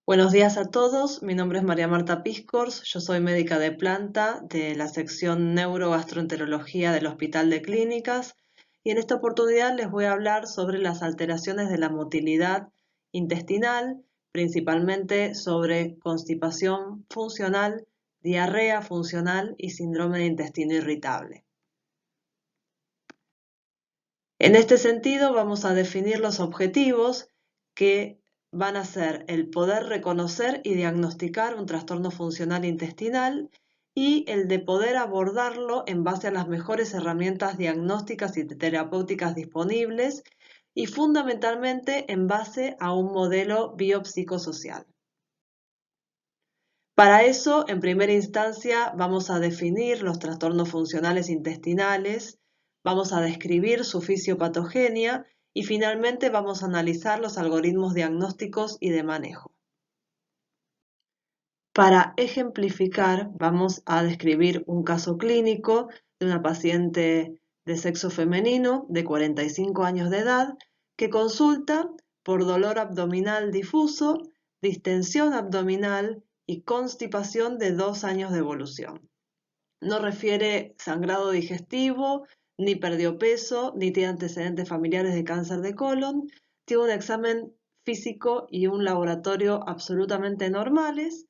Buenos días a todos, mi nombre es María Marta Piscors, yo soy médica de planta de la sección Neurogastroenterología del Hospital de Clínicas y en esta oportunidad les voy a hablar sobre las alteraciones de la motilidad intestinal, principalmente sobre constipación funcional, diarrea funcional y síndrome de intestino irritable. En este sentido, vamos a definir los objetivos que van a ser el poder reconocer y diagnosticar un trastorno funcional intestinal y el de poder abordarlo en base a las mejores herramientas diagnósticas y terapéuticas disponibles y fundamentalmente en base a un modelo biopsicosocial. Para eso, en primera instancia, vamos a definir los trastornos funcionales intestinales, vamos a describir su fisiopatogenia y finalmente vamos a analizar los algoritmos diagnósticos y de manejo. Para ejemplificar, vamos a describir un caso clínico de una paciente de sexo femenino de 45 años de edad que consulta por dolor abdominal difuso, distensión abdominal y constipación de 2 años de evolución. No refiere sangrado digestivo, ni perdió peso, ni tiene antecedentes familiares de cáncer de colon, tiene un examen físico y un laboratorio absolutamente normales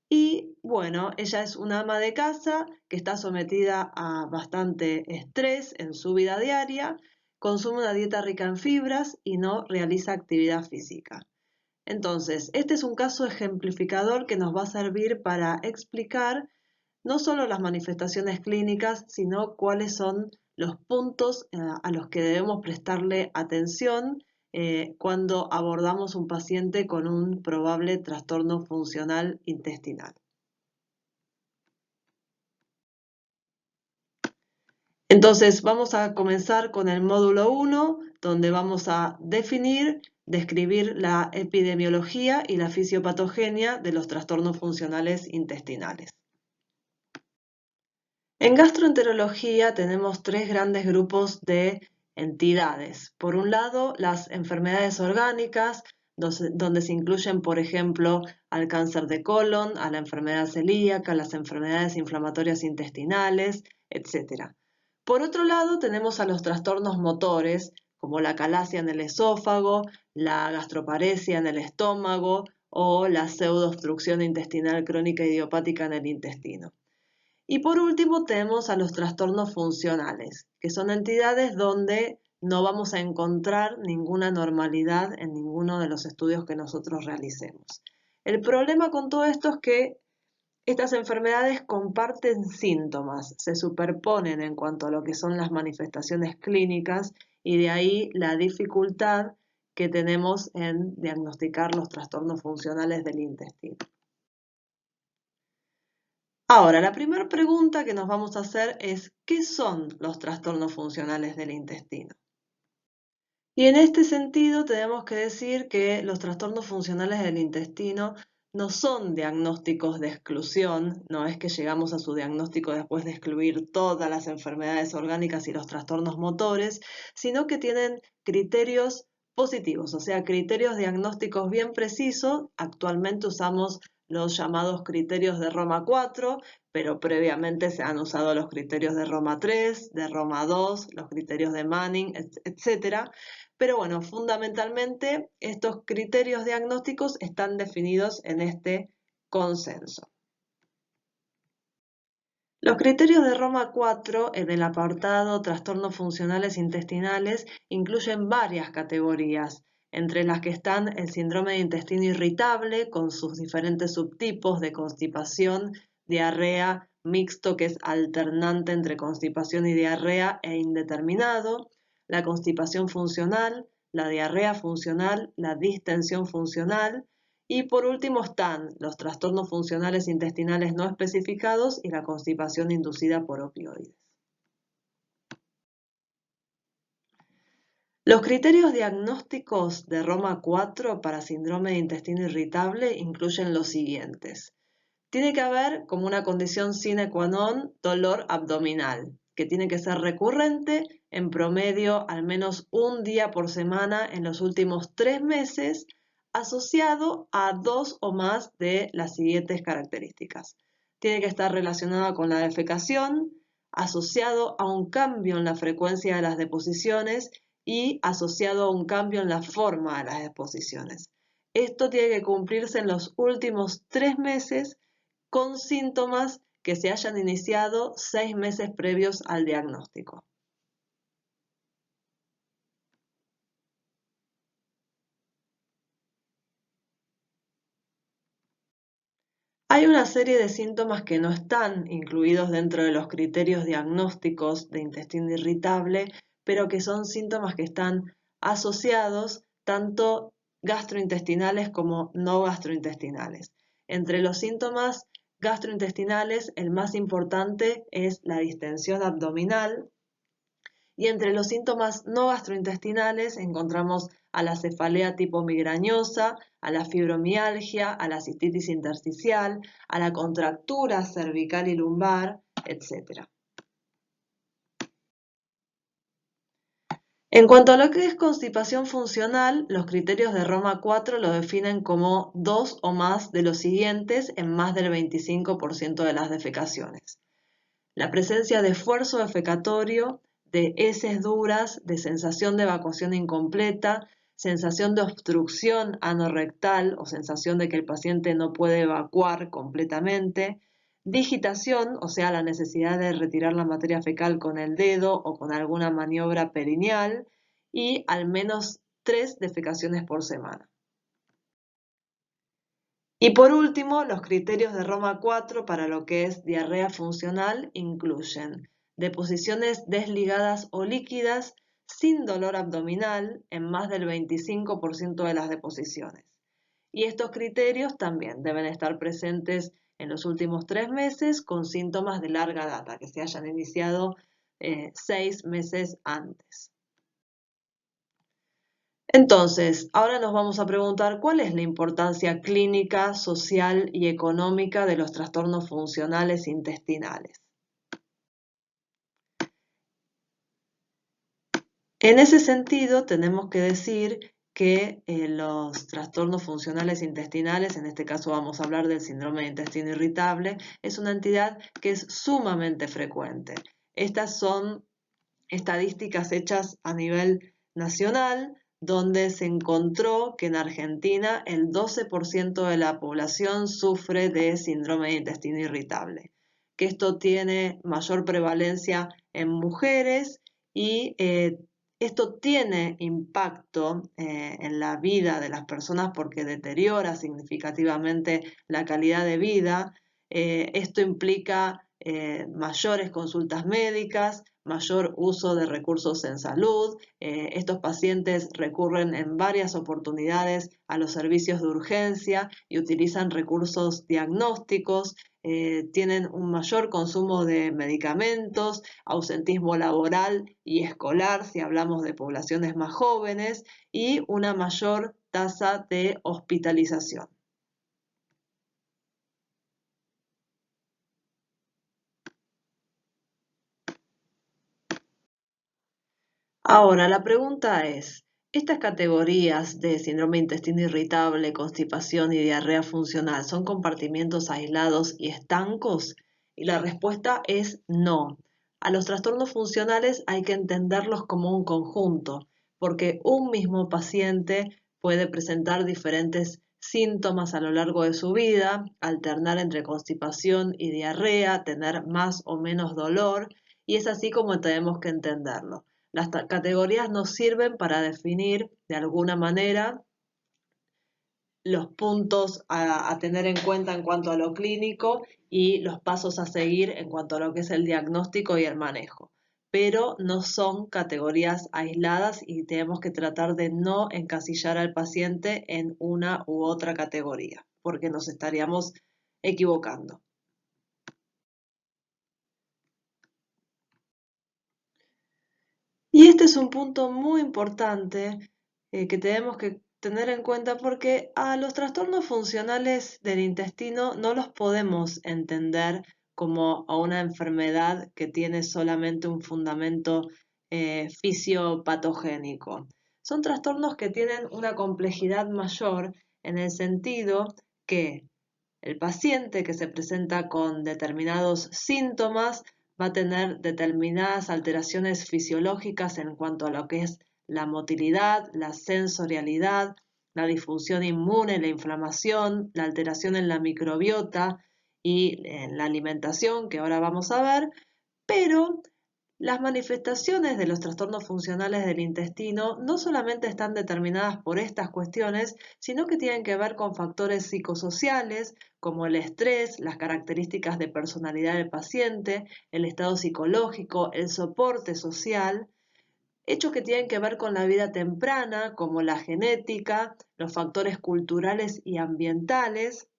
y bueno, ella es una ama de casa que está sometida a bastante estrés en su vida diaria, consume una dieta rica en fibras y no realiza actividad física. Entonces, este es un caso ejemplificador que nos va a servir para explicar no solo las manifestaciones clínicas, sino cuáles son los puntos a los que debemos prestarle atención cuando abordamos un paciente con un probable trastorno funcional intestinal. Entonces, vamos a comenzar con el módulo 1, donde vamos a definir, describir la epidemiología y la fisiopatogenia de los trastornos funcionales intestinales. En gastroenterología tenemos tres grandes grupos de entidades. Por un lado, las enfermedades orgánicas, donde se incluyen, por ejemplo, al cáncer de colon, a la enfermedad celíaca, las enfermedades inflamatorias intestinales, etc. Por otro lado, tenemos a los trastornos motores, como la calasia en el esófago, la gastroparesia en el estómago o la pseudoobstrucción intestinal crónica idiopática en el intestino. Y por último tenemos a los trastornos funcionales, que son entidades donde no vamos a encontrar ninguna normalidad en ninguno de los estudios que nosotros realicemos. El problema con todo esto es que estas enfermedades comparten síntomas, se superponen en cuanto a lo que son las manifestaciones clínicas y de ahí la dificultad que tenemos en diagnosticar los trastornos funcionales del intestino. Ahora, la primera pregunta que nos vamos a hacer es, ¿qué son los trastornos funcionales del intestino? Y en este sentido tenemos que decir que los trastornos funcionales del intestino no son diagnósticos de exclusión, no es que llegamos a su diagnóstico después de excluir todas las enfermedades orgánicas y los trastornos motores, sino que tienen criterios positivos, o sea, criterios diagnósticos bien precisos. Actualmente usamos los llamados criterios de Roma 4, pero previamente se han usado los criterios de Roma 3, de Roma 2, los criterios de Manning, etc. Pero bueno, fundamentalmente estos criterios diagnósticos están definidos en este consenso. Los criterios de Roma 4 en el apartado Trastornos funcionales intestinales incluyen varias categorías, entre las que están el síndrome de intestino irritable con sus diferentes subtipos de constipación, diarrea, mixto que es alternante entre constipación y diarrea e indeterminado, la constipación funcional, la diarrea funcional, la distensión funcional, y por último están los trastornos funcionales intestinales no especificados y la constipación inducida por opioides. Los criterios diagnósticos de Roma 4 para síndrome de intestino irritable incluyen los siguientes. Tiene que haber como una condición sine qua non dolor abdominal, que tiene que ser recurrente, en promedio al menos un día por semana en los últimos 3 meses, asociado a 2 o más de las siguientes características. Tiene que estar relacionado con la defecación, asociado a un cambio en la frecuencia de las deposiciones y asociado a un cambio en la forma de las deposiciones. Esto tiene que cumplirse en los últimos 3 meses con síntomas que se hayan iniciado 6 meses previos al diagnóstico. Hay una serie de síntomas que no están incluidos dentro de los criterios diagnósticos de intestino irritable, pero que son síntomas que están asociados tanto gastrointestinales como no gastrointestinales. Entre los síntomas gastrointestinales, el más importante es la distensión abdominal, y entre los síntomas no gastrointestinales encontramos a la cefalea tipo migrañosa, a la fibromialgia, a la cistitis intersticial, a la contractura cervical y lumbar, etc. En cuanto a lo que es constipación funcional, los criterios de Roma 4 lo definen como 2 o más de los siguientes en más del 25% de las defecaciones. La presencia de esfuerzo defecatorio, de heces duras, de sensación de evacuación incompleta, sensación de obstrucción anorrectal o sensación de que el paciente no puede evacuar completamente, digitación, o sea, la necesidad de retirar la materia fecal con el dedo o con alguna maniobra perineal, y al menos 3 defecaciones por semana. Y por último, los criterios de Roma 4 para lo que es diarrea funcional incluyen deposiciones desligadas o líquidas sin dolor abdominal en más del 25% de las deposiciones. Y estos criterios también deben estar presentes en los últimos 3 meses con síntomas de larga data, que se hayan iniciado 6 meses antes. Entonces, ahora nos vamos a preguntar cuál es la importancia clínica, social y económica de los trastornos funcionales intestinales. En ese sentido, tenemos que decir que los trastornos funcionales intestinales, en este caso vamos a hablar del síndrome de intestino irritable, es una entidad que es sumamente frecuente. Estas son estadísticas hechas a nivel nacional, donde se encontró que en Argentina el 12% de la población sufre de síndrome de intestino irritable, que esto tiene mayor prevalencia en mujeres y esto tiene impacto en la vida de las personas porque deteriora significativamente la calidad de vida. Esto implica mayores consultas médicas, mayor uso de recursos en salud. Estos pacientes recurren en varias oportunidades a los servicios de urgencia y utilizan recursos diagnósticos, tienen un mayor consumo de medicamentos, ausentismo laboral y escolar si hablamos de poblaciones más jóvenes y una mayor tasa de hospitalización. Ahora, la pregunta es, ¿estas categorías de síndrome de intestino irritable, constipación y diarrea funcional son compartimientos aislados y estancos? Y la respuesta es no. A los trastornos funcionales hay que entenderlos como un conjunto, porque un mismo paciente puede presentar diferentes síntomas a lo largo de su vida, alternar entre constipación y diarrea, tener más o menos dolor, y es así como tenemos que entenderlo. Las categorías nos sirven para definir de alguna manera los puntos a tener en cuenta en cuanto a lo clínico y los pasos a seguir en cuanto a lo que es el diagnóstico y el manejo. Pero no son categorías aisladas y tenemos que tratar de no encasillar al paciente en una u otra categoría, porque nos estaríamos equivocando. Y este es un punto muy importante que tenemos que tener en cuenta porque a los trastornos funcionales del intestino no los podemos entender como a una enfermedad que tiene solamente un fundamento fisiopatogénico. son trastornos que tienen una complejidad mayor en el sentido que el paciente que se presenta con determinados síntomas va a tener determinadas alteraciones fisiológicas en cuanto a lo que es la motilidad, la sensorialidad, la disfunción inmune, la inflamación, la alteración en la microbiota y en la alimentación, que ahora vamos a ver, pero las manifestaciones de los trastornos funcionales del intestino no solamente están determinadas por estas cuestiones, sino que tienen que ver con factores psicosociales como el estrés, las características de personalidad del paciente, el estado psicológico, el soporte social, hechos que tienen que ver con la vida temprana como la genética, los factores culturales y ambientales,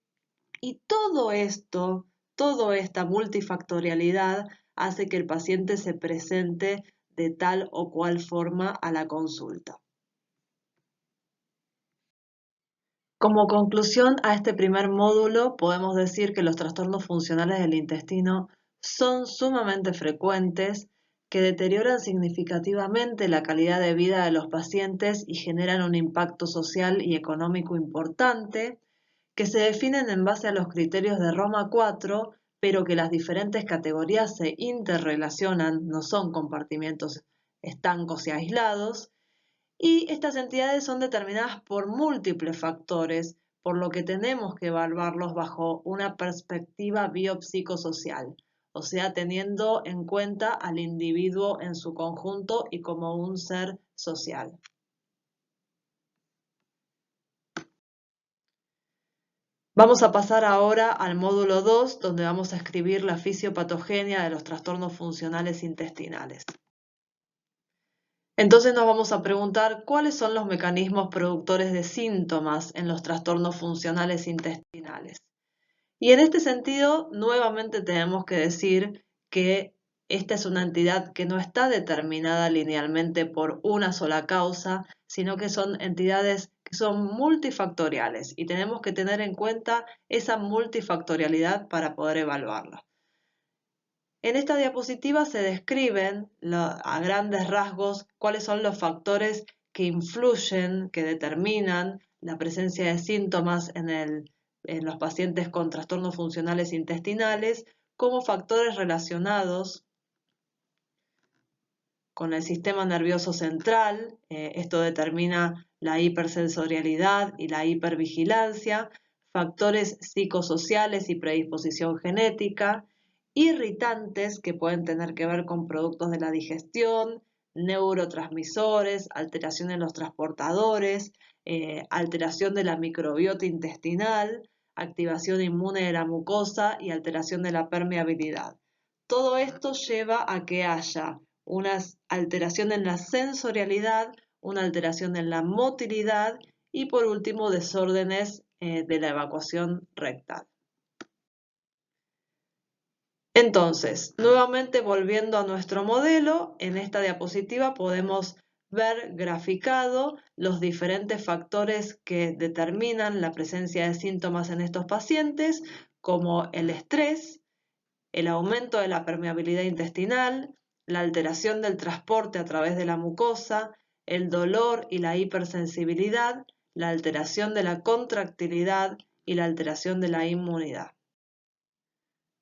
y todo esto, toda esta multifactorialidad hace que el paciente se presente de tal o cual forma a la consulta. Como conclusión a este primer módulo, podemos decir que los trastornos funcionales del intestino son sumamente frecuentes, que deterioran significativamente la calidad de vida de los pacientes y generan un impacto social y económico importante, que se definen en base a los criterios de Roma IV, pero que las diferentes categorías se interrelacionan, no son compartimientos estancos y aislados, y estas entidades son determinadas por múltiples factores, por lo que tenemos que evaluarlos bajo una perspectiva biopsicosocial, o sea, teniendo en cuenta al individuo en su conjunto y como un ser social. Vamos a pasar ahora al módulo 2, donde vamos a escribir la fisiopatogenia de los trastornos funcionales intestinales. Entonces nos vamos a preguntar cuáles son los mecanismos productores de síntomas en los trastornos funcionales intestinales. Y en este sentido, nuevamente tenemos que decir que esta es una entidad que no está determinada linealmente por una sola causa, sino que son entidades que son multifactoriales y tenemos que tener en cuenta esa multifactorialidad para poder evaluarla. En esta diapositiva se describen a grandes rasgos cuáles son los factores que influyen, que determinan la presencia de síntomas en los pacientes con trastornos funcionales intestinales como factores relacionados con el sistema nervioso central. Esto determina la hipersensorialidad y la hipervigilancia, factores psicosociales y predisposición genética, irritantes que pueden tener que ver con productos de la digestión, neurotransmisores, alteración en los transportadores, alteración de la microbiota intestinal, activación inmune de la mucosa y alteración de la permeabilidad. Todo esto lleva a que haya una alteración en la sensorialidad, una alteración en la motilidad y por último desórdenes de la evacuación rectal. Entonces, nuevamente volviendo a nuestro modelo, en esta diapositiva podemos ver graficado los diferentes factores que determinan la presencia de síntomas en estos pacientes, como el estrés, el aumento de la permeabilidad intestinal, la alteración del transporte a través de la mucosa, el dolor y la hipersensibilidad, la alteración de la contractilidad y la alteración de la inmunidad.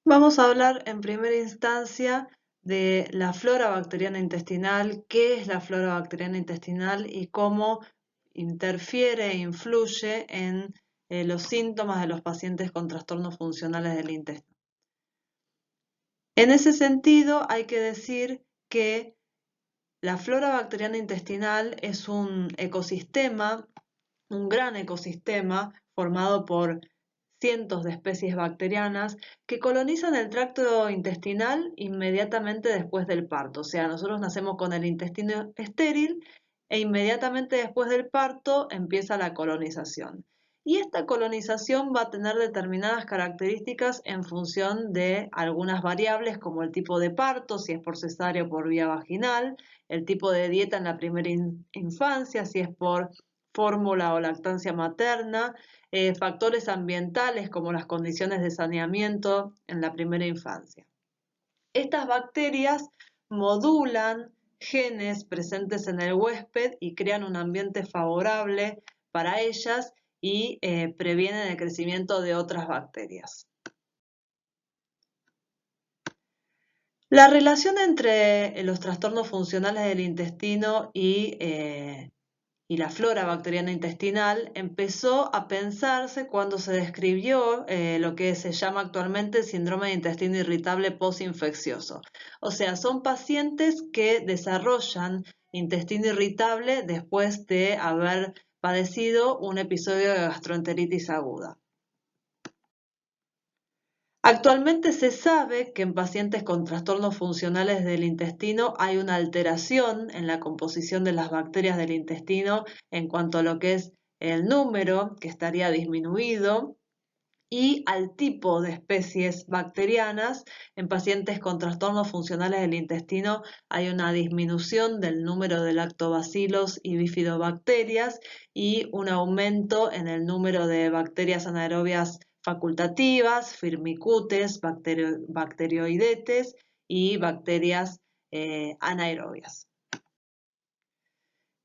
Vamos a hablar en primera instancia de la flora bacteriana intestinal, qué es la flora bacteriana intestinal y cómo interfiere e influye en los síntomas de los pacientes con trastornos funcionales del intestino. En ese sentido, hay que decir que la flora bacteriana intestinal es un ecosistema, un gran ecosistema formado por cientos de especies bacterianas que colonizan el tracto intestinal inmediatamente después del parto. O sea, nosotros nacemos con el intestino estéril e inmediatamente después del parto empieza la colonización. Y esta colonización va a tener determinadas características en función de algunas variables como el tipo de parto, si es por cesárea o por vía vaginal, el tipo de dieta en la primera infancia, si es por fórmula o lactancia materna, factores ambientales como las condiciones de saneamiento en la primera infancia. Estas bacterias modulan genes presentes en el huésped y crean un ambiente favorable para ellas y previenen el crecimiento de otras bacterias. La relación entre los trastornos funcionales del intestino y la flora bacteriana intestinal empezó a pensarse cuando se describió lo que se llama actualmente síndrome de intestino irritable postinfeccioso. O sea, son pacientes que desarrollan intestino irritable después de haber padecido un episodio de gastroenteritis aguda. Actualmente se sabe que en pacientes con trastornos funcionales del intestino hay una alteración en la composición de las bacterias del intestino en cuanto a lo que es el número, que estaría disminuido, y al tipo de especies bacterianas. En pacientes con trastornos funcionales del intestino hay una disminución del número de lactobacilos y bifidobacterias y un aumento en el número de bacterias anaerobias facultativas, firmicutes, bacteroidetes y bacterias anaerobias.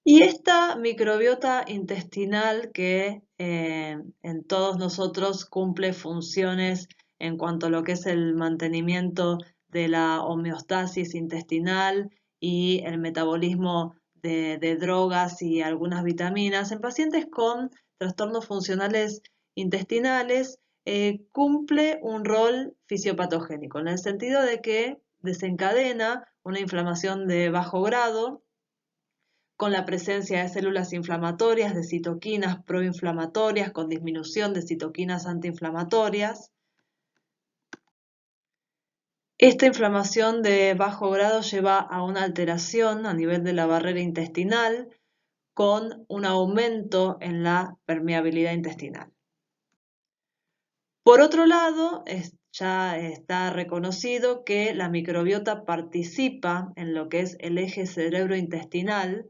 Y esta microbiota intestinal que en todos nosotros cumple funciones en cuanto a lo que es el mantenimiento de la homeostasis intestinal y el metabolismo de drogas y algunas vitaminas, en pacientes con trastornos funcionales intestinales cumple un rol fisiopatogénico, en el sentido de que desencadena una inflamación de bajo grado, con la presencia de células inflamatorias, de citoquinas proinflamatorias, con disminución de citoquinas antiinflamatorias. Esta inflamación de bajo grado lleva a una alteración a nivel de la barrera intestinal, con un aumento en la permeabilidad intestinal. Por otro lado, ya está reconocido que la microbiota participa en lo que es el eje cerebro-intestinal,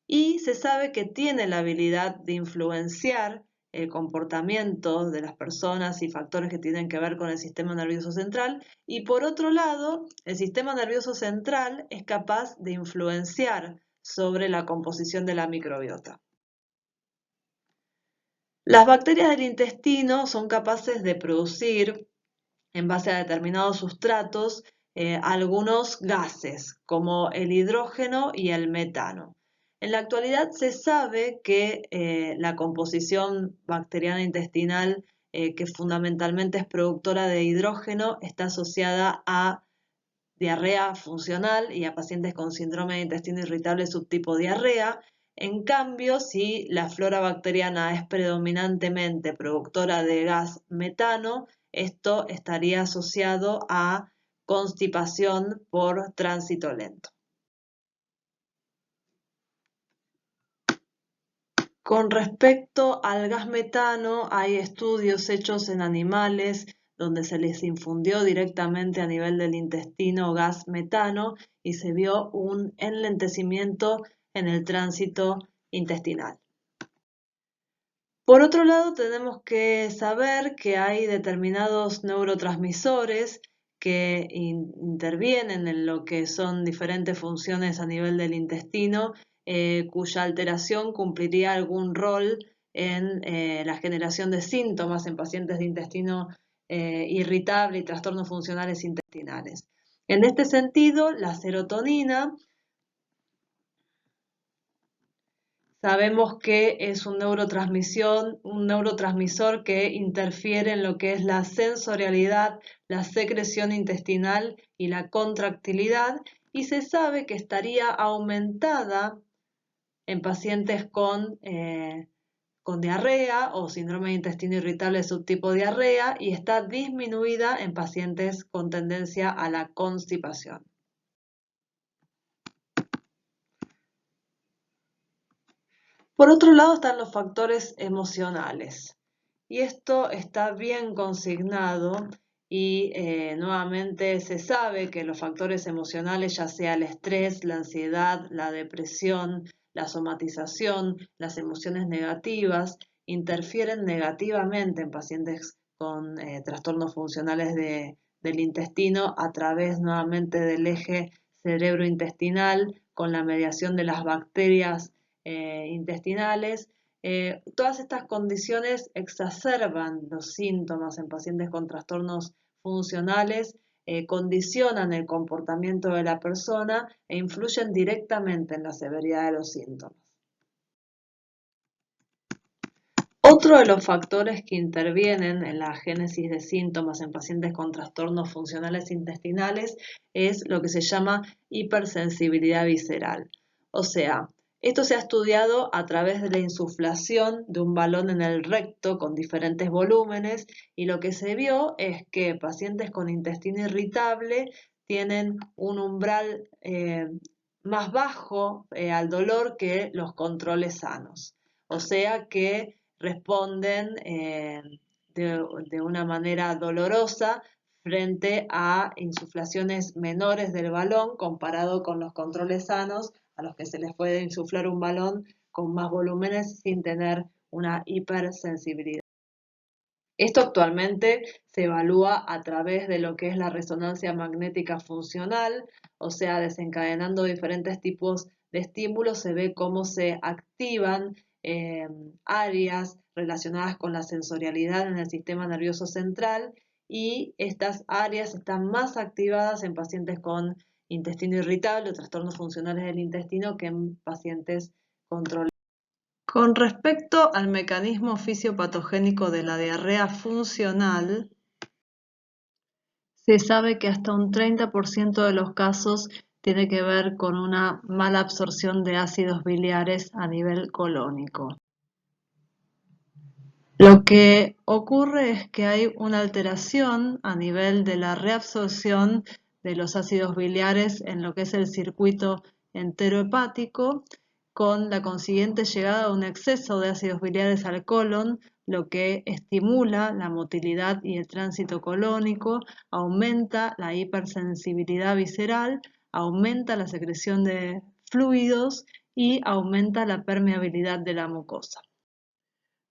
y se sabe que tiene la habilidad de influenciar el comportamiento de las personas y factores que tienen que ver con el sistema nervioso central. Y por otro lado, el sistema nervioso central es capaz de influenciar sobre la composición de la microbiota. Las bacterias del intestino son capaces de producir, en base a determinados sustratos, algunos gases, como el hidrógeno y el metano. En la actualidad se sabe que la composición bacteriana intestinal, que fundamentalmente es productora de hidrógeno, está asociada a diarrea funcional y a pacientes con síndrome de intestino irritable subtipo diarrea. En cambio, si la flora bacteriana es predominantemente productora de gas metano, esto estaría asociado a constipación por tránsito lento. Con respecto al gas metano, hay estudios hechos en animales donde se les infundió directamente a nivel del intestino gas metano y se vio un enlentecimiento en el tránsito intestinal. Por otro lado, tenemos que saber que hay determinados neurotransmisores que intervienen en lo que son diferentes funciones a nivel del intestino, cuya alteración cumpliría algún rol en la generación de síntomas en pacientes de intestino irritable y trastornos funcionales intestinales. En este sentido, la serotonina sabemos que es un neurotransmisor que interfiere en lo que es la sensorialidad, la secreción intestinal y la contractilidad, y se sabe que estaría aumentada en pacientes con diarrea o síndrome de intestino irritable subtipo diarrea, y está disminuida en pacientes con tendencia a la constipación. Por otro lado están los factores emocionales, y esto está bien consignado y nuevamente se sabe que los factores emocionales, ya sea el estrés, la ansiedad, la depresión, la somatización, las emociones negativas, interfieren negativamente en pacientes con trastornos funcionales del intestino a través nuevamente del eje cerebro-intestinal, con la mediación de las bacterias intestinales. Todas estas condiciones exacerban los síntomas en pacientes con trastornos funcionales, condicionan el comportamiento de la persona e influyen directamente en la severidad de los síntomas. Otro de los factores que intervienen en la génesis de síntomas en pacientes con trastornos funcionales intestinales es lo que se llama hipersensibilidad visceral. O sea, esto se ha estudiado a través de la insuflación de un balón en el recto con diferentes volúmenes y lo que se vio es que pacientes con intestino irritable tienen un umbral más bajo al dolor que los controles sanos. O sea que responden de una manera dolorosa frente a insuflaciones menores del balón comparado con los controles sanos a los que se les puede insuflar un balón con más volúmenes sin tener una hipersensibilidad. Esto actualmente se evalúa a través de lo que es la resonancia magnética funcional, o sea, desencadenando diferentes tipos de estímulos, se ve cómo se activan áreas relacionadas con la sensorialidad en el sistema nervioso central y estas áreas están más activadas en pacientes con intestino irritable o trastornos funcionales del intestino que en pacientes controlados. Con respecto al mecanismo fisiopatogénico de la diarrea funcional, se sabe que hasta un 30% de los casos tiene que ver con una mala absorción de ácidos biliares a nivel colónico. Lo que ocurre es que hay una alteración a nivel de la reabsorción de los ácidos biliares en lo que es el circuito enterohepático, con la consiguiente llegada a un exceso de ácidos biliares al colon, lo que estimula la motilidad y el tránsito colónico, aumenta la hipersensibilidad visceral, aumenta la secreción de fluidos y aumenta la permeabilidad de la mucosa.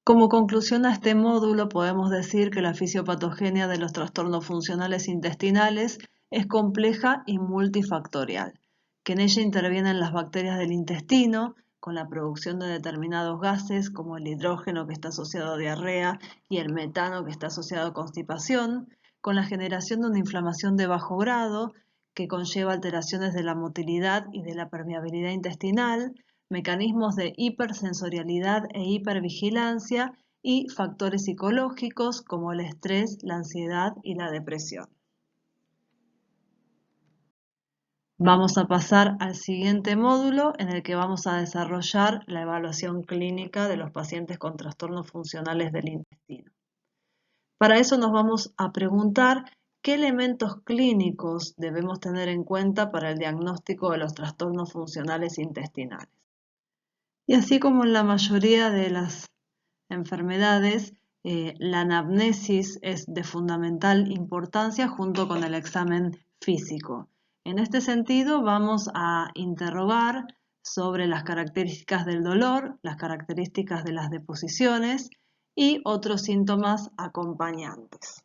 Como conclusión a este módulo, podemos decir que la fisiopatogenia de los trastornos funcionales intestinales es compleja y multifactorial, que en ella intervienen las bacterias del intestino, con la producción de determinados gases como el hidrógeno que está asociado a diarrea y el metano que está asociado a constipación, con la generación de una inflamación de bajo grado que conlleva alteraciones de la motilidad y de la permeabilidad intestinal, mecanismos de hipersensorialidad e hipervigilancia y factores psicológicos como el estrés, la ansiedad y la depresión. Vamos a pasar al siguiente módulo en el que vamos a desarrollar la evaluación clínica de los pacientes con trastornos funcionales del intestino. Para eso nos vamos a preguntar qué elementos clínicos debemos tener en cuenta para el diagnóstico de los trastornos funcionales intestinales. Y así como en la mayoría de las enfermedades, la anamnesis es de fundamental importancia junto con el examen físico. En este sentido, vamos a interrogar sobre las características del dolor, las características de las deposiciones y otros síntomas acompañantes.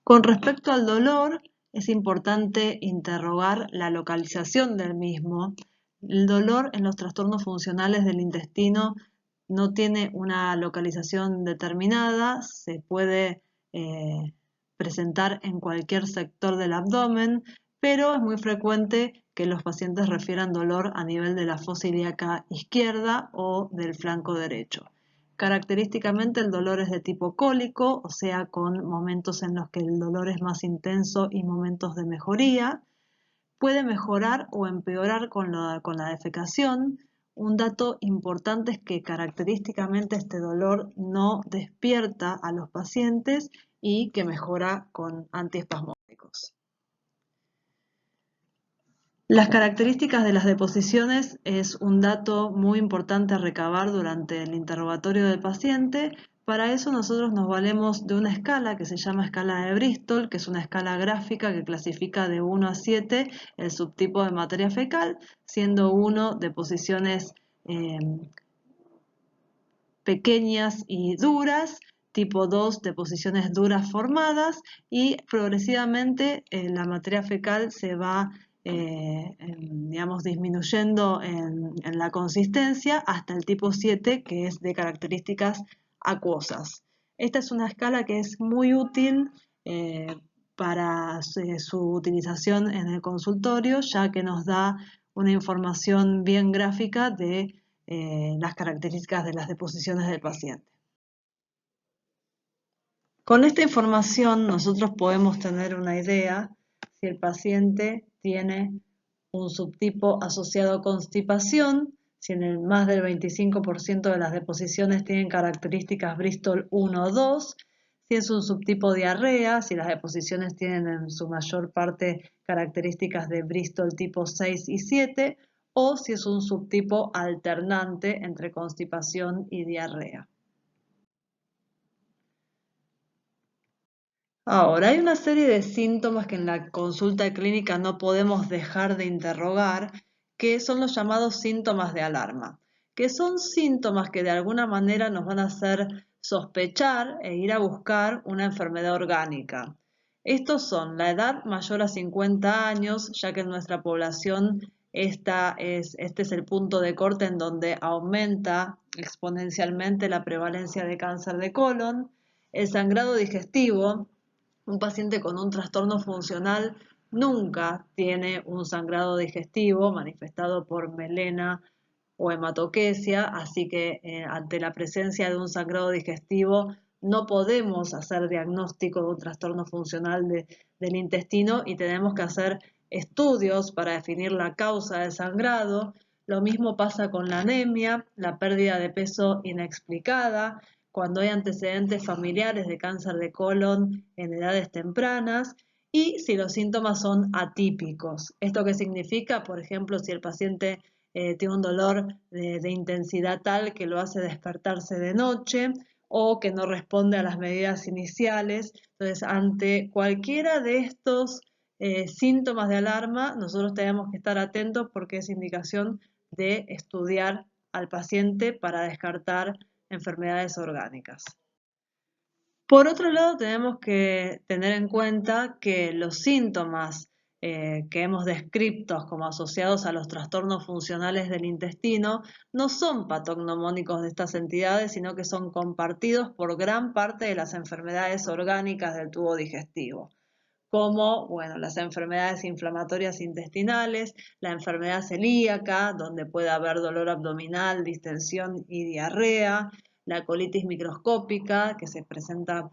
Con respecto al dolor, es importante interrogar la localización del mismo. El dolor en los trastornos funcionales del intestino no tiene una localización determinada, se puede presentar en cualquier sector del abdomen, pero es muy frecuente que los pacientes refieran dolor a nivel de la fosa ilíaca izquierda o del flanco derecho. Característicamente el dolor es de tipo cólico, o sea, con momentos en los que el dolor es más intenso y momentos de mejoría. Puede mejorar o empeorar con la defecación. Un dato importante es que característicamente este dolor no despierta a los pacientes y que mejora con antiespasmódicos. Las características de las deposiciones es un dato muy importante a recabar durante el interrogatorio del paciente. Para eso nosotros nos valemos de una escala que se llama escala de Bristol, que es una escala gráfica que clasifica de 1 a 7 el subtipo de materia fecal, siendo 1 deposiciones pequeñas y duras, tipo 2 deposiciones duras formadas y progresivamente la materia fecal se va digamos, disminuyendo en la consistencia hasta el tipo 7, que es de características acuosas. Esta es una escala que es muy útil para su utilización en el consultorio, ya que nos da una información bien gráfica de las características de las deposiciones del paciente. Con esta información nosotros podemos tener una idea si el paciente tiene un subtipo asociado a constipación, si en el más del 25% de las deposiciones tienen características Bristol 1 o 2, si es un subtipo diarrea, si las deposiciones tienen en su mayor parte características de Bristol tipo 6 y 7, o si es un subtipo alternante entre constipación y diarrea. Ahora, hay una serie de síntomas que en la consulta clínica no podemos dejar de interrogar, que son los llamados síntomas de alarma, que son síntomas que de alguna manera nos van a hacer sospechar e ir a buscar una enfermedad orgánica. Estos son la edad mayor a 50 años, ya que en nuestra población este es el punto de corte en donde aumenta exponencialmente la prevalencia de cáncer de colon, el sangrado digestivo. Un paciente con un trastorno funcional nunca tiene un sangrado digestivo manifestado por melena o hematoquesia, así que ante la presencia de un sangrado digestivo no podemos hacer diagnóstico de un trastorno funcional del intestino y tenemos que hacer estudios para definir la causa del sangrado. Lo mismo pasa con la anemia, la pérdida de peso inexplicada, cuando hay antecedentes familiares de cáncer de colon en edades tempranas y si los síntomas son atípicos. ¿Esto qué significa? Por ejemplo, si el paciente tiene un dolor de intensidad tal que lo hace despertarse de noche o que no responde a las medidas iniciales. Entonces, ante cualquiera de estos síntomas de alarma, nosotros tenemos que estar atentos porque es indicación de estudiar al paciente para descartar enfermedades orgánicas. Por otro lado, tenemos que tener en cuenta que los síntomas que hemos descrito como asociados a los trastornos funcionales del intestino no son patognomónicos de estas entidades, sino que son compartidos por gran parte de las enfermedades orgánicas del tubo digestivo, como las enfermedades inflamatorias intestinales, la enfermedad celíaca, donde puede haber dolor abdominal, distensión y diarrea, la colitis microscópica, que se presenta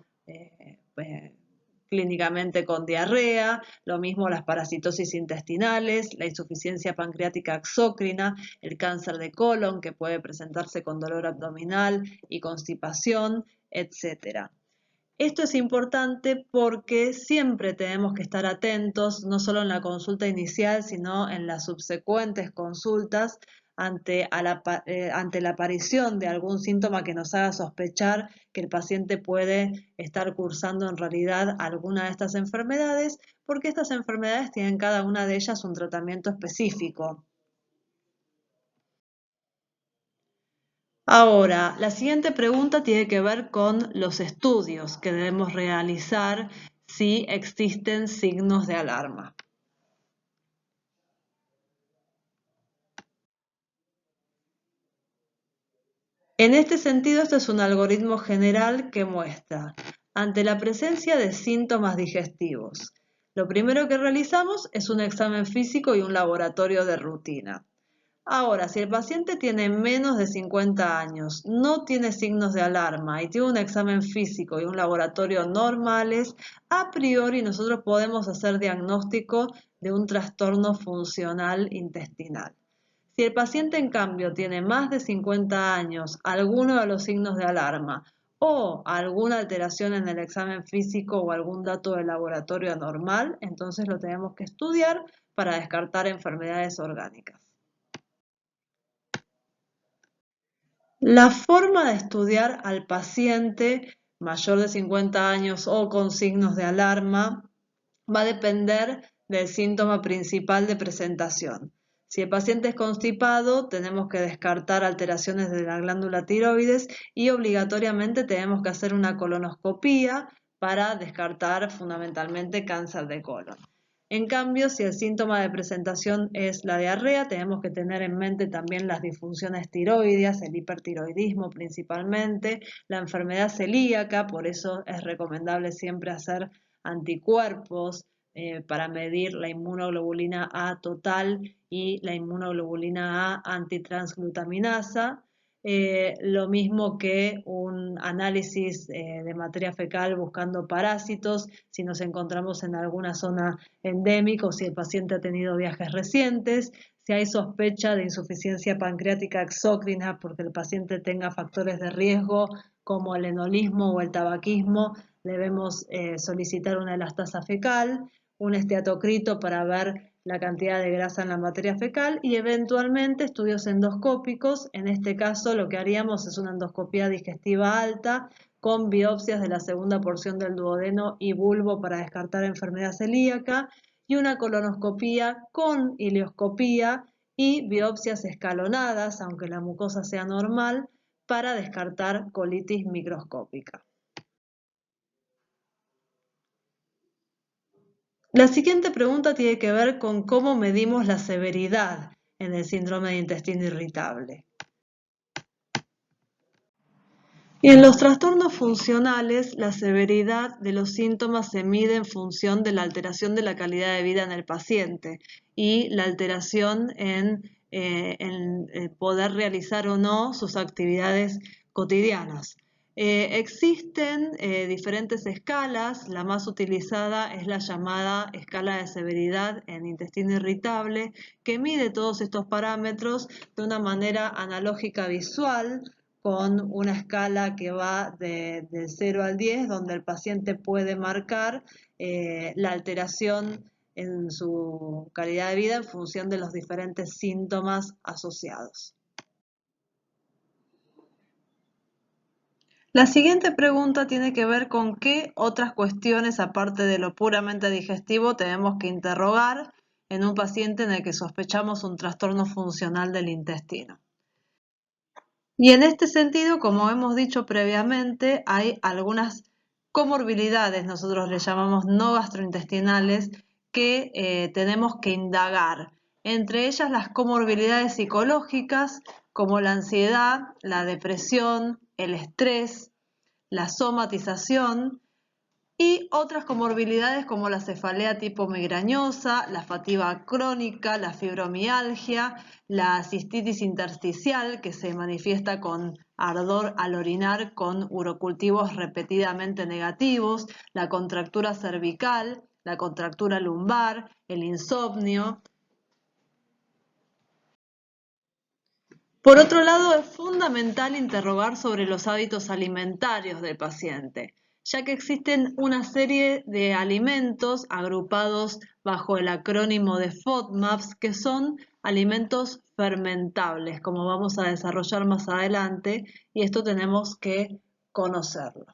clínicamente con diarrea, lo mismo las parasitosis intestinales, la insuficiencia pancreática exócrina, el cáncer de colon, que puede presentarse con dolor abdominal y constipación, etc. Esto es importante porque siempre tenemos que estar atentos, no solo en la consulta inicial, sino en las subsecuentes consultas ante la aparición de algún síntoma que nos haga sospechar que el paciente puede estar cursando en realidad alguna de estas enfermedades, porque estas enfermedades tienen cada una de ellas un tratamiento específico. Ahora, la siguiente pregunta tiene que ver con los estudios que debemos realizar si existen signos de alarma. En este sentido, este es un algoritmo general que muestra, ante la presencia de síntomas digestivos, lo primero que realizamos es un examen físico y un laboratorio de rutina. Ahora, si el paciente tiene menos de 50 años, no tiene signos de alarma y tiene un examen físico y un laboratorio normales, a priori nosotros podemos hacer diagnóstico de un trastorno funcional intestinal. Si el paciente, en cambio, tiene más de 50 años, alguno de los signos de alarma o alguna alteración en el examen físico o algún dato de laboratorio anormal, entonces lo tenemos que estudiar para descartar enfermedades orgánicas. La forma de estudiar al paciente mayor de 50 años o con signos de alarma va a depender del síntoma principal de presentación. Si el paciente es constipado, tenemos que descartar alteraciones de la glándula tiroides y obligatoriamente tenemos que hacer una colonoscopía para descartar fundamentalmente cáncer de colon. En cambio, si el síntoma de presentación es la diarrea, tenemos que tener en mente también las disfunciones tiroideas, el hipertiroidismo principalmente, la enfermedad celíaca, por eso es recomendable siempre hacer anticuerpos para medir la inmunoglobulina A total y la inmunoglobulina A antitransglutaminasa. Lo mismo que un análisis de materia fecal buscando parásitos, si nos encontramos en alguna zona endémica o si el paciente ha tenido viajes recientes, si hay sospecha de insuficiencia pancreática exócrina porque el paciente tenga factores de riesgo como el enolismo o el tabaquismo, debemos solicitar una elastasa fecal, un esteatocrito para ver la cantidad de grasa en la materia fecal y eventualmente estudios endoscópicos. En este caso lo que haríamos es una endoscopía digestiva alta con biopsias de la segunda porción del duodeno y bulbo para descartar enfermedad celíaca y una colonoscopía con ileoscopía y biopsias escalonadas, aunque la mucosa sea normal, para descartar colitis microscópica. La siguiente pregunta tiene que ver con cómo medimos la severidad en el síndrome de intestino irritable. Y en los trastornos funcionales, la severidad de los síntomas se mide en función de la alteración de la calidad de vida en el paciente y la alteración en poder realizar o no sus actividades cotidianas. Existen diferentes escalas, la más utilizada es la llamada escala de severidad en intestino irritable, que mide todos estos parámetros de una manera analógica visual, con una escala que va del 0 al 10, donde el paciente puede marcar la alteración en su calidad de vida en función de los diferentes síntomas asociados. La siguiente pregunta tiene que ver con qué otras cuestiones, aparte de lo puramente digestivo, tenemos que interrogar en un paciente en el que sospechamos un trastorno funcional del intestino. Y en este sentido, como hemos dicho previamente, hay algunas comorbilidades, nosotros le llamamos no gastrointestinales, que tenemos que indagar. Entre ellas las comorbilidades psicológicas, como la ansiedad, la depresión, el estrés, la somatización y otras comorbilidades como la cefalea tipo migrañosa, la fatiga crónica, la fibromialgia, la cistitis intersticial que se manifiesta con ardor al orinar con urocultivos repetidamente negativos, la contractura cervical, la contractura lumbar, el insomnio. Por otro lado, es fundamental interrogar sobre los hábitos alimentarios del paciente, ya que existen una serie de alimentos agrupados bajo el acrónimo de FODMAPs que son alimentos fermentables, como vamos a desarrollar más adelante, y esto tenemos que conocerlo.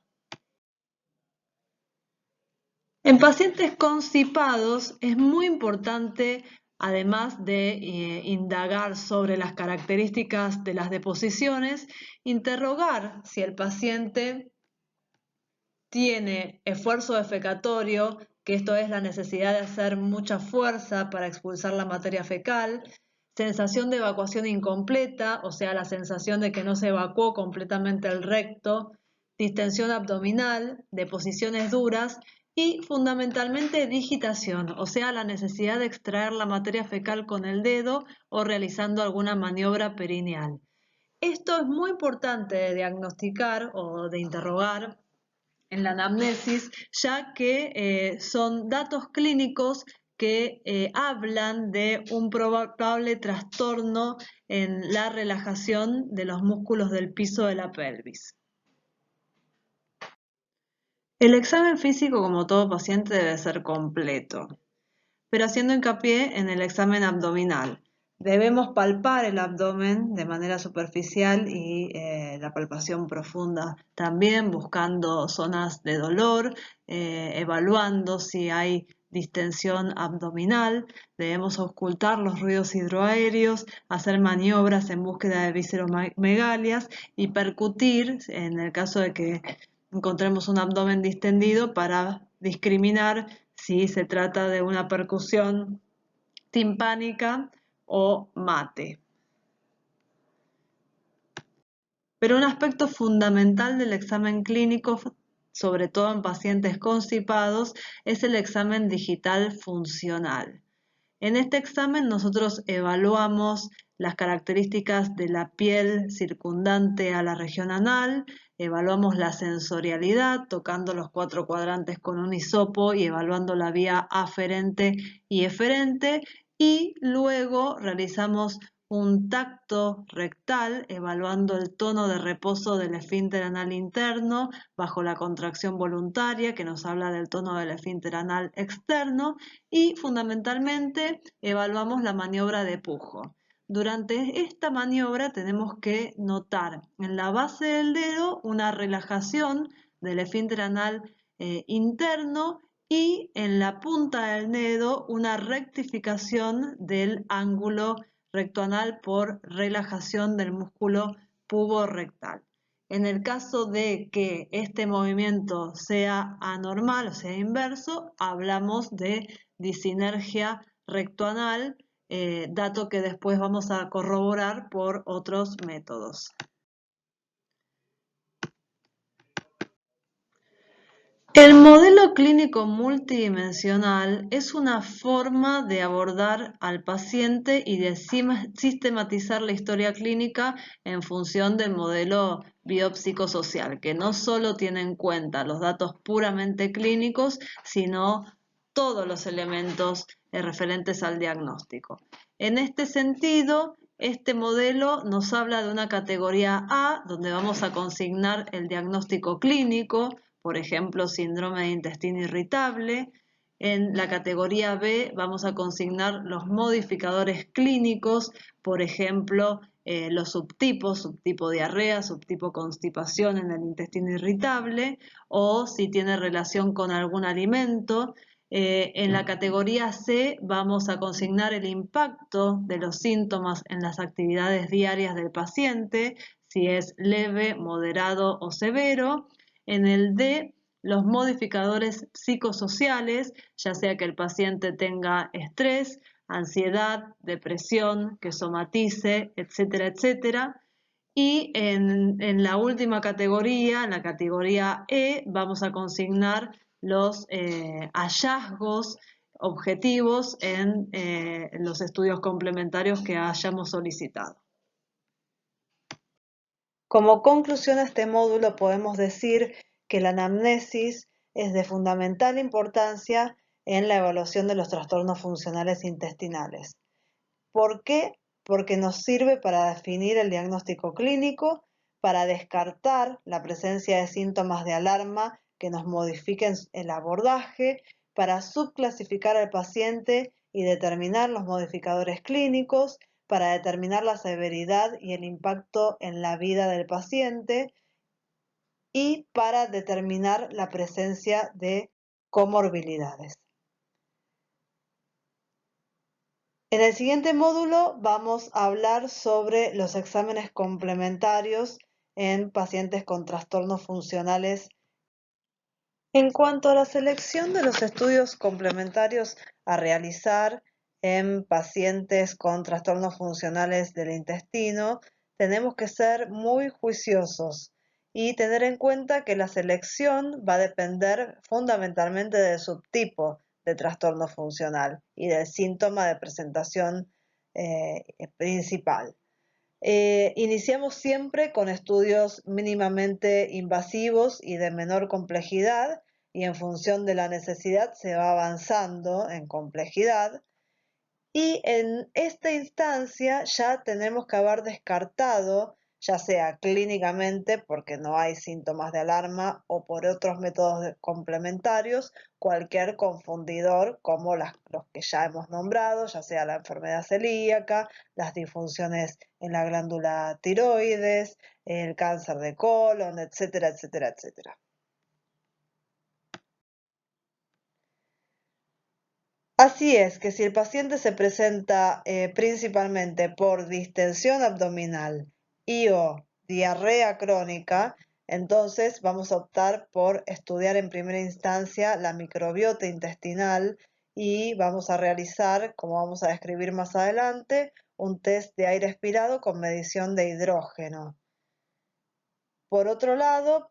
En pacientes constipados es muy importante, además de indagar sobre las características de las deposiciones, interrogar si el paciente tiene esfuerzo defecatorio, que esto es la necesidad de hacer mucha fuerza para expulsar la materia fecal, sensación de evacuación incompleta, o sea, la sensación de que no se evacuó completamente el recto, distensión abdominal, deposiciones duras y fundamentalmente digitación, o sea, la necesidad de extraer la materia fecal con el dedo o realizando alguna maniobra perineal. Esto es muy importante de diagnosticar o de interrogar en la anamnesis, ya que son datos clínicos que hablan de un probable trastorno en la relajación de los músculos del piso de la pelvis. El examen físico, como todo paciente, debe ser completo, pero haciendo hincapié en el examen abdominal. Debemos palpar el abdomen de manera superficial y la palpación profunda también, buscando zonas de dolor, evaluando si hay distensión abdominal. Debemos auscultar los ruidos hidroaéreos, hacer maniobras en búsqueda de visceromegalias y percutir en el caso de que encontremos un abdomen distendido para discriminar si se trata de una percusión timpánica o mate. Pero un aspecto fundamental del examen clínico, sobre todo en pacientes constipados, es el examen digital funcional. En este examen nosotros evaluamos las características de la piel circundante a la región anal, evaluamos la sensorialidad tocando los 4 cuadrantes con un hisopo y evaluando la vía aferente y eferente, y luego realizamos un tacto rectal evaluando el tono de reposo del esfínter anal interno bajo la contracción voluntaria, que nos habla del tono del esfínter anal externo, y fundamentalmente evaluamos la maniobra de pujo. Durante esta maniobra tenemos que notar en la base del dedo una relajación del esfínter anal interno, y en la punta del dedo una rectificación del ángulo rectoanal por relajación del músculo puborectal. En el caso de que este movimiento sea anormal o sea inverso, hablamos de disinergia rectoanal, dato que después vamos a corroborar por otros métodos. El modelo clínico multidimensional es una forma de abordar al paciente y de sistematizar la historia clínica en función del modelo biopsicosocial, que no solo tiene en cuenta los datos puramente clínicos, sino todos los elementos referentes al diagnóstico. En este sentido, este modelo nos habla de una categoría A, donde vamos a consignar el diagnóstico clínico, por ejemplo, síndrome de intestino irritable. En la categoría B vamos a consignar los modificadores clínicos, por ejemplo, los subtipos, subtipo diarrea, subtipo constipación en el intestino irritable, o si tiene relación con algún alimento. En la categoría C vamos a consignar el impacto de los síntomas en las actividades diarias del paciente, si es leve, moderado o severo. En el D, los modificadores psicosociales, ya sea que el paciente tenga estrés, ansiedad, depresión, que somatice, etcétera, etcétera. Y en la última categoría, en la categoría E, vamos a consignar los hallazgos objetivos en los estudios complementarios que hayamos solicitado. Como conclusión a este módulo podemos decir que la anamnesis es de fundamental importancia en la evaluación de los trastornos funcionales intestinales. ¿Por qué? Porque nos sirve para definir el diagnóstico clínico, para descartar la presencia de síntomas de alarma que nos modifiquen el abordaje, para subclasificar al paciente y determinar los modificadores clínicos, para determinar la severidad y el impacto en la vida del paciente, y para determinar la presencia de comorbilidades. En el siguiente módulo vamos a hablar sobre los exámenes complementarios en pacientes con trastornos funcionales. En cuanto a la selección de los estudios complementarios a realizar en pacientes con trastornos funcionales del intestino, tenemos que ser muy juiciosos y tener en cuenta que la selección va a depender fundamentalmente del subtipo de trastorno funcional y del síntoma de presentación principal. Iniciamos siempre con estudios mínimamente invasivos y de menor complejidad, y en función de la necesidad se va avanzando en complejidad. Y en esta instancia ya tenemos que haber descartado, ya sea clínicamente porque no hay síntomas de alarma o por otros métodos complementarios, cualquier confundidor como los que ya hemos nombrado, ya sea la enfermedad celíaca, las disfunciones en la glándula tiroides, el cáncer de colon, etcétera, etcétera, etcétera. Así es que si el paciente se presenta principalmente por distensión abdominal y o diarrea crónica, Entonces vamos a optar por estudiar en primera instancia la microbiota intestinal y vamos a realizar, como vamos a describir más adelante, un test de aire expirado con medición de hidrógeno. Por otro lado,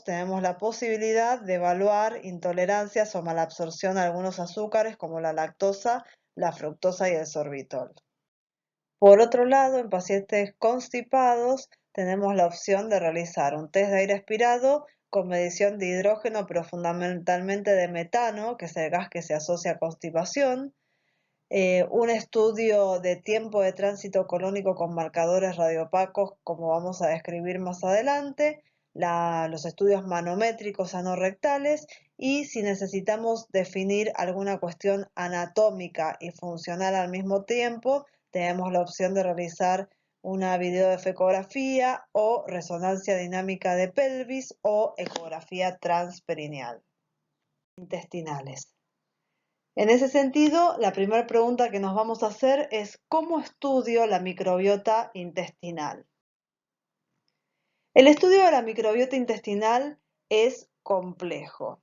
tenemos la posibilidad de evaluar intolerancias o malabsorción a algunos azúcares como la lactosa, la fructosa y el sorbitol. Por otro lado, en pacientes constipados tenemos la opción de realizar un test de aire expirado con medición de hidrógeno, pero fundamentalmente de metano, que es el gas que se asocia a constipación, un estudio de tiempo de tránsito colónico con marcadores radioopacos, como vamos a describir más adelante, los estudios manométricos anorrectales y si necesitamos definir alguna cuestión anatómica y funcional al mismo tiempo, tenemos la opción de realizar una videoefecografía o resonancia dinámica de pelvis o ecografía transperineal. Intestinales. En ese sentido, la primera pregunta que nos vamos a hacer es ¿cómo estudio la microbiota intestinal? El estudio de la microbiota intestinal es complejo.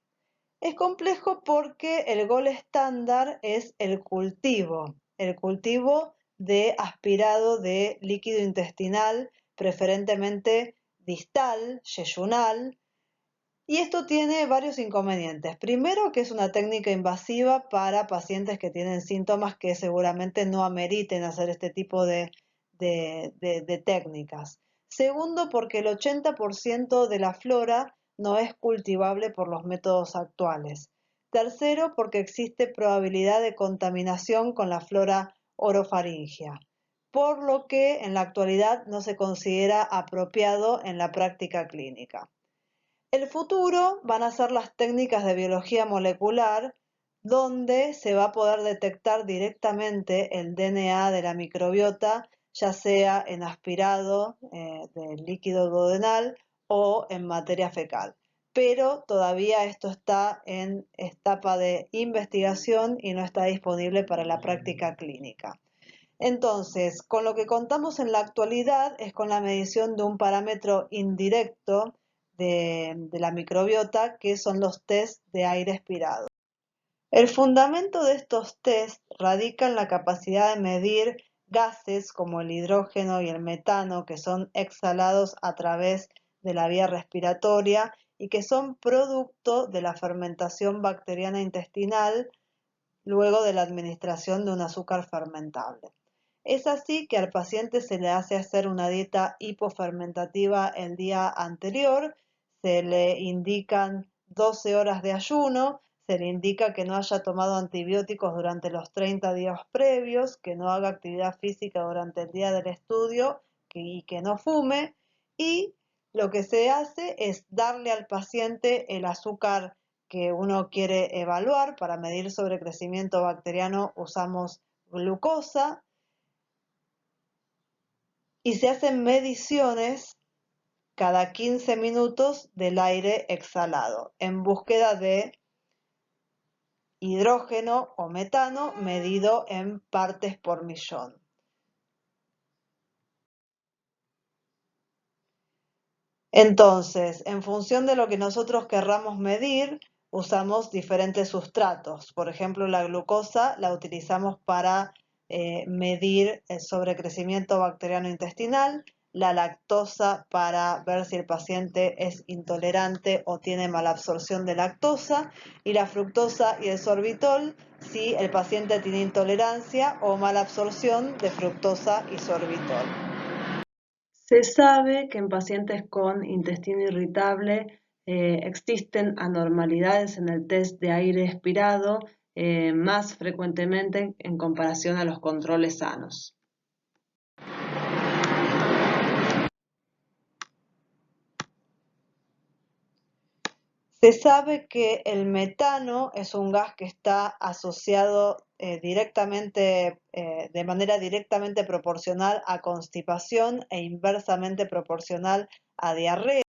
Es complejo porque el gol estándar es el cultivo de aspirado de líquido intestinal, preferentemente distal, yeyunal, y esto tiene varios inconvenientes. Primero, que es una técnica invasiva para pacientes que tienen síntomas que seguramente no ameriten hacer este tipo de técnicas. Segundo, porque el 80% de la flora no es cultivable por los métodos actuales. Tercero, porque existe probabilidad de contaminación con la flora orofaringia, por lo que en la actualidad no se considera apropiado en la práctica clínica. El futuro van a ser las técnicas de biología molecular, donde se va a poder detectar directamente el DNA de la microbiota, ya sea en aspirado del líquido duodenal o en materia fecal. Pero todavía esto está en etapa de investigación y no está disponible para la práctica clínica. Entonces, con lo que contamos en la actualidad es con la medición de un parámetro indirecto de la microbiota, que son los test de aire expirado. El fundamento de estos test radica en la capacidad de medir gases como el hidrógeno y el metano, que son exhalados a través de la vía respiratoria y que son producto de la fermentación bacteriana intestinal luego de la administración de un azúcar fermentable. Es así que al paciente se le hace hacer una dieta hipofermentativa el día anterior, se le indican 12 horas de ayuno, se le indica que no haya tomado antibióticos durante los 30 días previos, que no haga actividad física durante el día del estudio y que no fume. Y lo que se hace es darle al paciente el azúcar que uno quiere evaluar. Para medir sobrecrecimiento bacteriano usamos glucosa y se hacen mediciones cada 15 minutos del aire exhalado en búsqueda de hidrógeno o metano medido en partes por millón. Entonces, en función de lo que nosotros querramos medir, usamos diferentes sustratos. Por ejemplo, la glucosa la utilizamos para medir el sobrecrecimiento bacteriano intestinal, la lactosa para ver si el paciente es intolerante o tiene malabsorción de lactosa, y la fructosa y el sorbitol si el paciente tiene intolerancia o malabsorción de fructosa y sorbitol. Se sabe que en pacientes con intestino irritable existen anormalidades en el test de aire expirado más frecuentemente en comparación a los controles sanos. Se sabe que el metano es un gas que está asociado de manera directamente proporcional a constipación e inversamente proporcional a diarrea,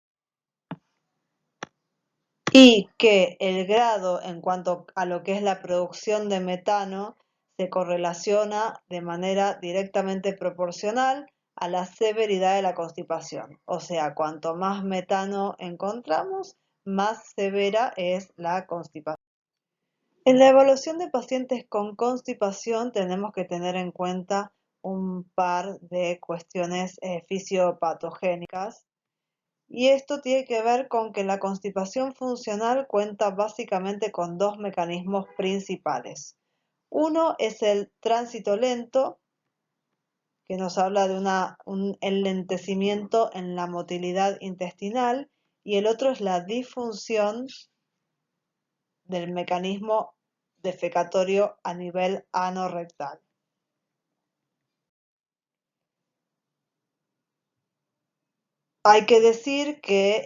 y que el grado en cuanto a lo que es la producción de metano se correlaciona de manera directamente proporcional a la severidad de la constipación. O sea, cuanto más metano encontramos, más severa es la constipación. En la evaluación de pacientes con constipación tenemos que tener en cuenta un par de cuestiones fisiopatogénicas y esto tiene que ver con que la constipación funcional cuenta básicamente con dos mecanismos principales. Uno es el tránsito lento, que nos habla de un enlentecimiento en la motilidad intestinal, y el otro es la disfunción del mecanismo defecatorio a nivel anorrectal. Hay que decir que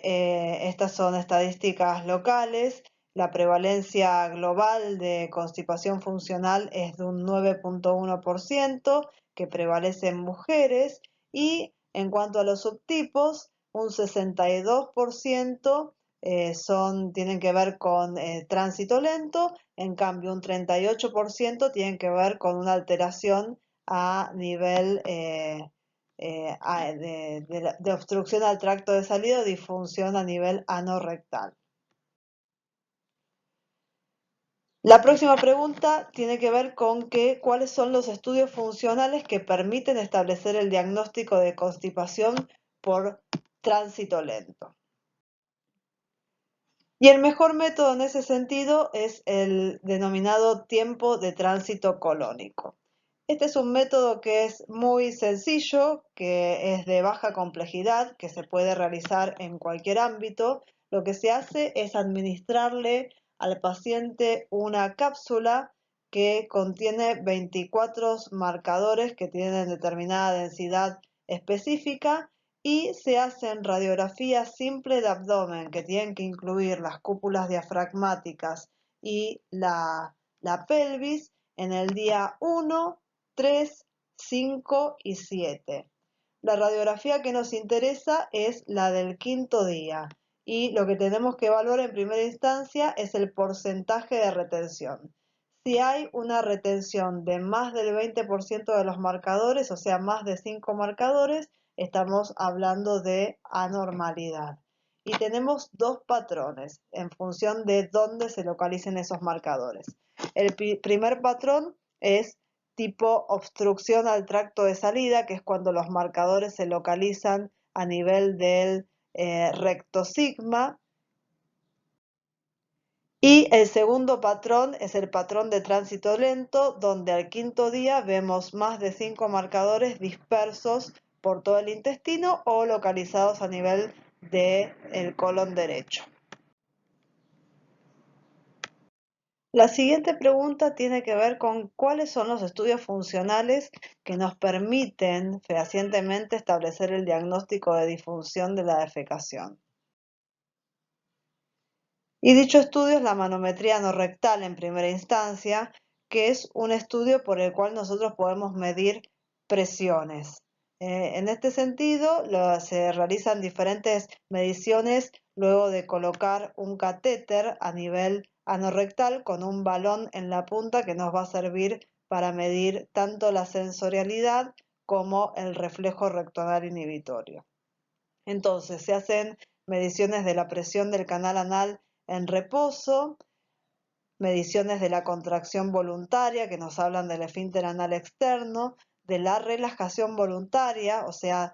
estas son estadísticas locales. La prevalencia global de constipación funcional es de un 9.1%, que prevalece en mujeres, y en cuanto a los subtipos, un 62% tienen que ver con tránsito lento, en cambio un 38% tienen que ver con una alteración a nivel de obstrucción al tracto de salida o disfunción a nivel anorrectal. La próxima pregunta tiene que ver con cuáles son los estudios funcionales que permiten establecer el diagnóstico de constipación por tránsito lento. Y el mejor método en ese sentido es el denominado tiempo de tránsito colónico. Este es un método que es muy sencillo, que es de baja complejidad, que se puede realizar en cualquier ámbito. Lo que se hace es administrarle al paciente una cápsula que contiene 24 marcadores que tienen determinada densidad específica y se hacen radiografías simples de abdomen que tienen que incluir las cúpulas diafragmáticas y la pelvis en el día 1, 3, 5 y 7. La radiografía que nos interesa es la del quinto día y lo que tenemos que evaluar en primera instancia es el porcentaje de retención. Si hay una retención de más del 20% de los marcadores, o sea, más de 5 marcadores, estamos hablando de anormalidad. Y tenemos dos patrones en función de dónde se localicen esos marcadores. El primer patrón es tipo obstrucción al tracto de salida, que es cuando los marcadores se localizan a nivel del recto sigma. Y el segundo patrón es el patrón de tránsito lento, donde al quinto día vemos más de 5 marcadores dispersos por todo el intestino o localizados a nivel del colon derecho. La siguiente pregunta tiene que ver con cuáles son los estudios funcionales que nos permiten fehacientemente establecer el diagnóstico de disfunción de la defecación. Y dicho estudio es la manometría anorrectal en primera instancia, que es un estudio por el cual nosotros podemos medir presiones. En este sentido, se realizan diferentes mediciones luego de colocar un catéter a nivel anorrectal con un balón en la punta que nos va a servir para medir tanto la sensorialidad como el reflejo rectonal inhibitorio. Entonces, se hacen mediciones de la presión del canal anal en reposo, mediciones de la contracción voluntaria que nos hablan del esfínter anal externo, de la relajación voluntaria, o sea,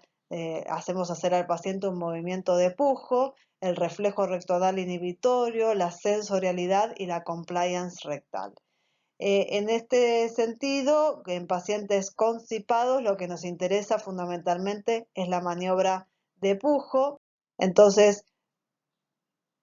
hacemos hacer al paciente un movimiento de pujo, el reflejo rectonal inhibitorio, la sensorialidad y la compliance rectal. En este sentido, en pacientes constipados, lo que nos interesa fundamentalmente es la maniobra de pujo. Entonces,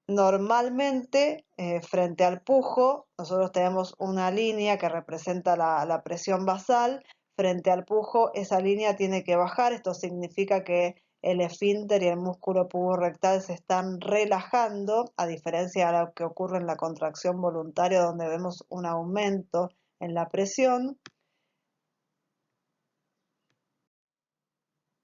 normalmente, frente al pujo, nosotros tenemos una línea que representa la presión basal. Frente al pujo, esa línea tiene que bajar. Esto significa que el esfínter y el músculo puborectal se están relajando, a diferencia de lo que ocurre en la contracción voluntaria, donde vemos un aumento en la presión.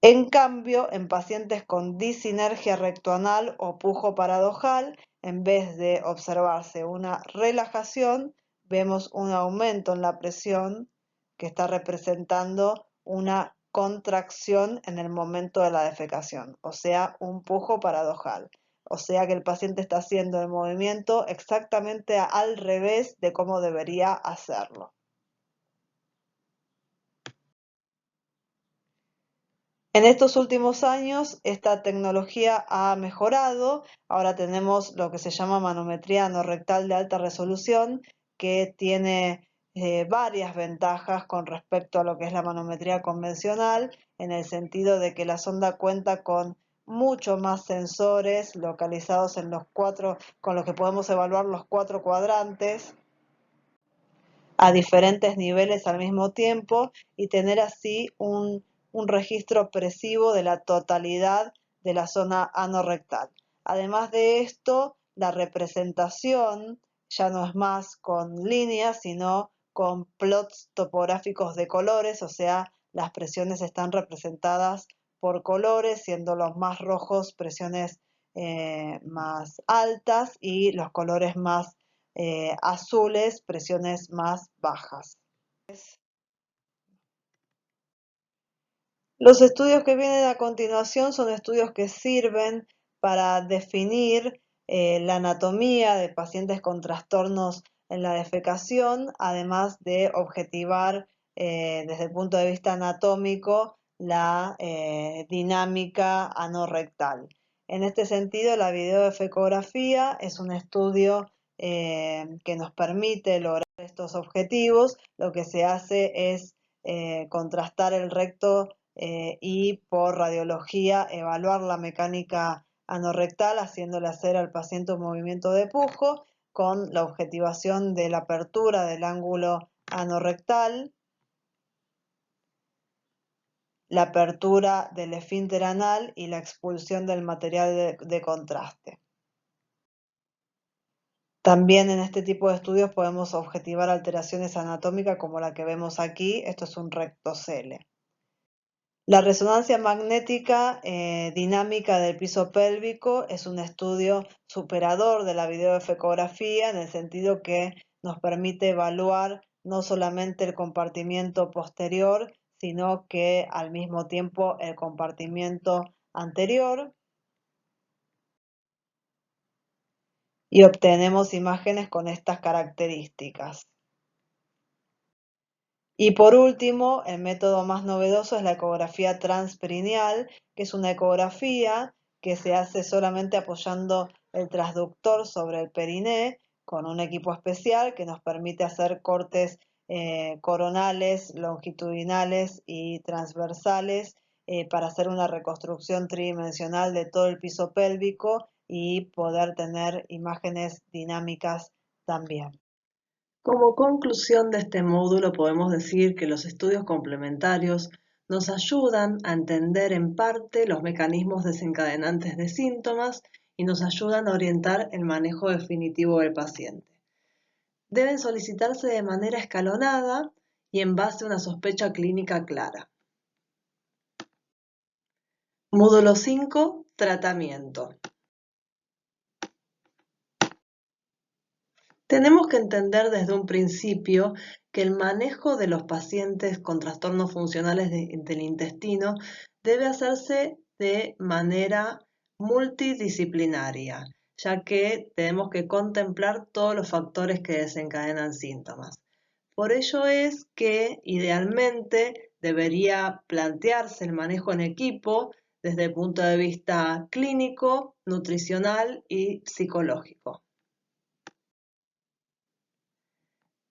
En cambio, en pacientes con disinergia rectoanal o pujo paradojal, en vez de observarse una relajación, vemos un aumento en la presión que está representando una contracción en el momento de la defecación, o sea, un pujo paradojal. O sea que el paciente está haciendo el movimiento exactamente al revés de cómo debería hacerlo. En estos últimos años esta tecnología ha mejorado. Ahora tenemos lo que se llama manometría anorrectal de alta resolución, que tiene varias ventajas con respecto a lo que es la manometría convencional, en el sentido de que la sonda cuenta con mucho más sensores localizados en con los que podemos evaluar los 4 cuadrantes a diferentes niveles al mismo tiempo y tener así un registro preciso de la totalidad de la zona anorrectal. Además de esto, la representación ya no es más con líneas, sino con plots topográficos de colores, o sea, las presiones están representadas por colores, siendo los más rojos presiones más altas y los colores más azules, presiones más bajas. Los estudios que vienen a continuación son estudios que sirven para definir la anatomía de pacientes con trastornos en la defecación, además de objetivar desde el punto de vista anatómico la dinámica anorrectal. En este sentido, la videodefecografía es un estudio que nos permite lograr estos objetivos. Lo que se hace es contrastar el recto y por radiología evaluar la mecánica anorrectal, haciéndole hacer al paciente un movimiento de pujo con la objetivación de la apertura del ángulo anorrectal, la apertura del esfínter anal y la expulsión del material de contraste. También en este tipo de estudios podemos objetivar alteraciones anatómicas como la que vemos aquí. Esto es un rectocele. La resonancia magnética dinámica del piso pélvico es un estudio superador de la videoefecografía en el sentido que nos permite evaluar no solamente el compartimiento posterior, sino que al mismo tiempo el compartimiento anterior, y obtenemos imágenes con estas características. Y por último, el método más novedoso es la ecografía transperineal, que es una ecografía que se hace solamente apoyando el transductor sobre el periné con un equipo especial que nos permite hacer cortes coronales, longitudinales y transversales para hacer una reconstrucción tridimensional de todo el piso pélvico y poder tener imágenes dinámicas también. Como conclusión de este módulo podemos decir que los estudios complementarios nos ayudan a entender en parte los mecanismos desencadenantes de síntomas y nos ayudan a orientar el manejo definitivo del paciente. Deben solicitarse de manera escalonada y en base a una sospecha clínica clara. Módulo 5. Tratamiento. Tenemos que entender desde un principio que el manejo de los pacientes con trastornos funcionales del intestino debe hacerse de manera multidisciplinaria, ya que tenemos que contemplar todos los factores que desencadenan síntomas. Por ello es que idealmente debería plantearse el manejo en equipo desde el punto de vista clínico, nutricional y psicológico.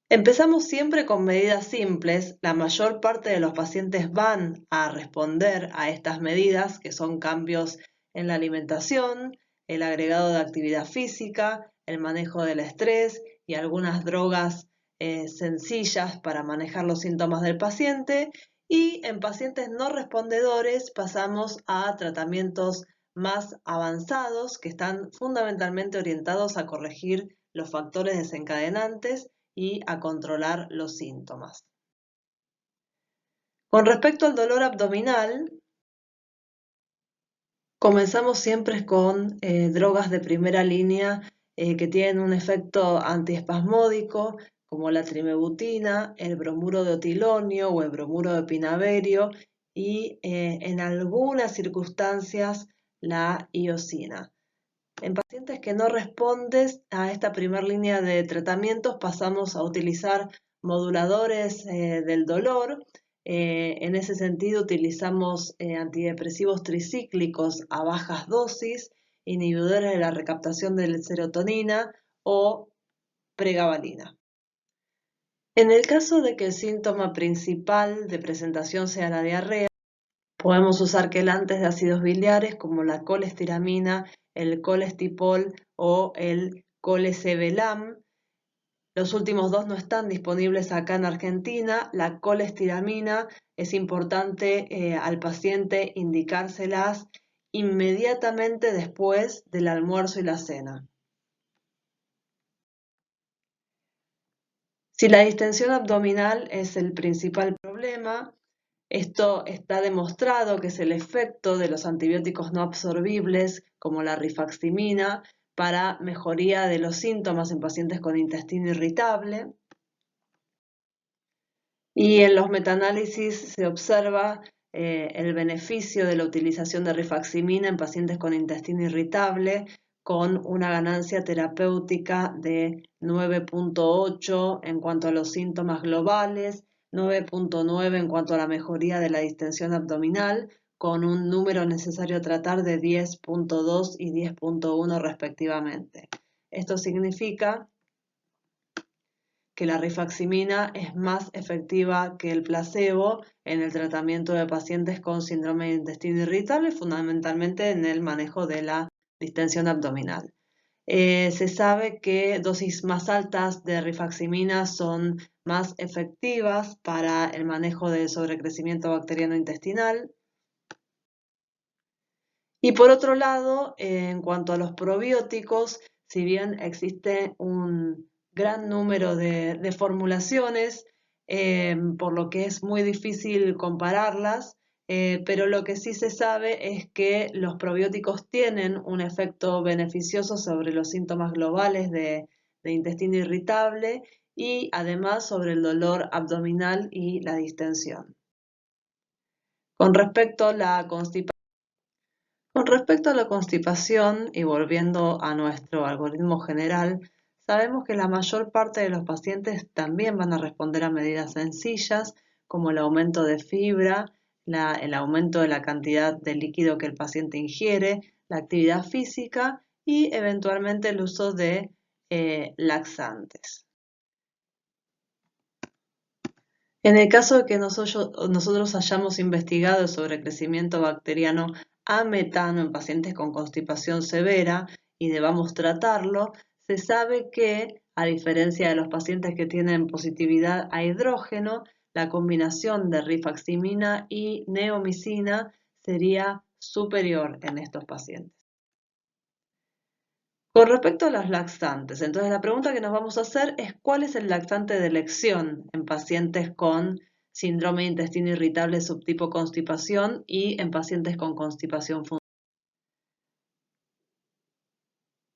Empezamos siempre con medidas simples. La mayor parte de los pacientes van a responder a estas medidas, que son cambios en la alimentación, el agregado de actividad física, el manejo del estrés y algunas drogas sencillas para manejar los síntomas del paciente. Y en pacientes no respondedores pasamos a tratamientos más avanzados que están fundamentalmente orientados a corregir los factores desencadenantes y a controlar los síntomas. Con respecto al dolor abdominal, comenzamos siempre con drogas de primera línea que tienen un efecto antiespasmódico, como la trimebutina, el bromuro de otilonio o el bromuro de pinaverio, y en algunas circunstancias la iosina. En pacientes que no responden a esta primera línea de tratamientos pasamos a utilizar moduladores del dolor. En ese sentido utilizamos antidepresivos tricíclicos a bajas dosis, inhibidores de la recaptación de la serotonina o pregabalina. En el caso de que el síntoma principal de presentación sea la diarrea, podemos usar quelantes de ácidos biliares como la colestiramina, el colestipol o el colesevelam. Los últimos dos no están disponibles acá en Argentina. La colestiramina es importante al paciente indicárselas inmediatamente después del almuerzo y la cena. Si la distensión abdominal es el principal problema, esto está demostrado que es el efecto de los antibióticos no absorbibles, como la rifaximina, para mejoría de los síntomas en pacientes con intestino irritable. Y en los metaanálisis se observa el beneficio de la utilización de rifaximina en pacientes con intestino irritable, con una ganancia terapéutica de 9.8 en cuanto a los síntomas globales, 9.9 en cuanto a la mejoría de la distensión abdominal, con un número necesario a tratar de 10.2 y 10.1 respectivamente. Esto significa que la rifaximina es más efectiva que el placebo en el tratamiento de pacientes con síndrome de intestino irritable, fundamentalmente en el manejo de la distensión abdominal. Se sabe que dosis más altas de rifaximina son más efectivas para el manejo del sobrecrecimiento bacteriano intestinal. Y por otro lado, en cuanto a los probióticos, si bien existe un gran número de formulaciones, por lo que es muy difícil compararlas, pero lo que sí se sabe es que los probióticos tienen un efecto beneficioso sobre los síntomas globales de intestino irritable y además sobre el dolor abdominal y la distensión. Con respecto a la constipación, y volviendo a nuestro algoritmo general, sabemos que la mayor parte de los pacientes también van a responder a medidas sencillas, como el aumento de fibra, el aumento de la cantidad de líquido que el paciente ingiere, la actividad física y eventualmente el uso de laxantes. En el caso de que nosotros hayamos investigado el sobrecrecimiento bacteriano a metano en pacientes con constipación severa y debamos tratarlo, se sabe que, a diferencia de los pacientes que tienen positividad a hidrógeno, la combinación de rifaximina y neomicina sería superior en estos pacientes. Con respecto a los laxantes, entonces la pregunta que nos vamos a hacer es ¿cuál es el laxante de elección en pacientes con síndrome de intestino irritable subtipo constipación y en pacientes con constipación funcional?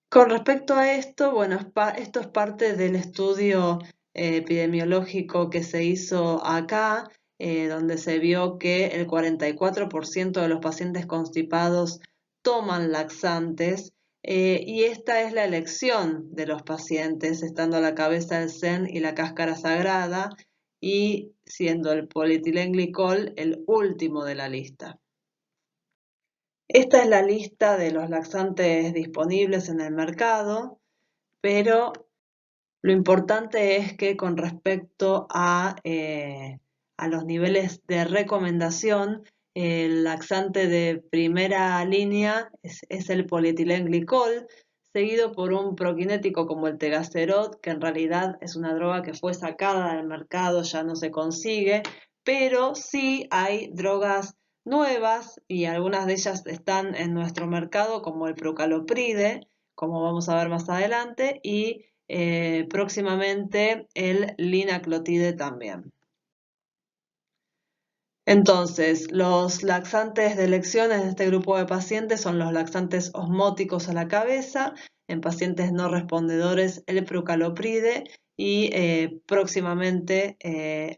Con respecto a esto, bueno, esto es parte del estudio epidemiológico que se hizo acá, donde se vio que el 44% de los pacientes constipados toman laxantes y esta es la elección de los pacientes, estando a la cabeza el SEN y la cáscara sagrada y siendo el polietilenglicol el último de la lista. Esta es la lista de los laxantes disponibles en el mercado, pero lo importante es que con respecto a los niveles de recomendación, el laxante de primera línea es el polietilenglicol, seguido por un prokinético como el tegasterot, que en realidad es una droga que fue sacada del mercado, ya no se consigue, pero sí hay drogas nuevas y algunas de ellas están en nuestro mercado, como el procalopride, como vamos a ver más adelante, y próximamente el linaclotide también. Entonces, los laxantes de elección en este grupo de pacientes son los laxantes osmóticos a la cabeza, en pacientes no respondedores el procalopride y próximamente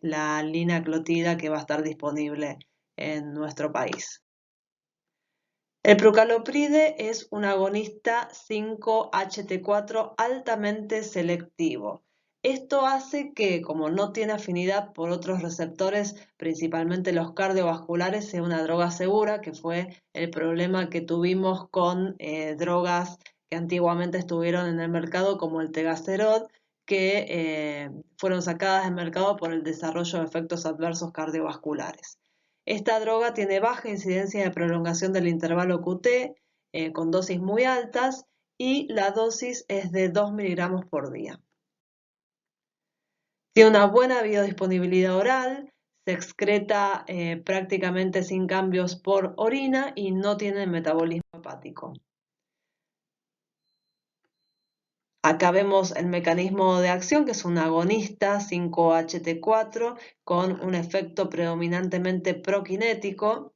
la linaclotida que va a estar disponible en nuestro país. El prucalopride es un agonista 5-HT4 altamente selectivo. Esto hace que, como no tiene afinidad por otros receptores, principalmente los cardiovasculares, sea una droga segura, que fue el problema que tuvimos con drogas que antiguamente estuvieron en el mercado, como el Tegaserod, que fueron sacadas del mercado por el desarrollo de efectos adversos cardiovasculares. Esta droga tiene baja incidencia de prolongación del intervalo QT, con dosis muy altas, y la dosis es de 2 miligramos por día. Tiene una buena biodisponibilidad oral, se excreta prácticamente sin cambios por orina y no tiene metabolismo hepático. Acá vemos el mecanismo de acción, que es un agonista 5-HT4 con un efecto predominantemente prokinético.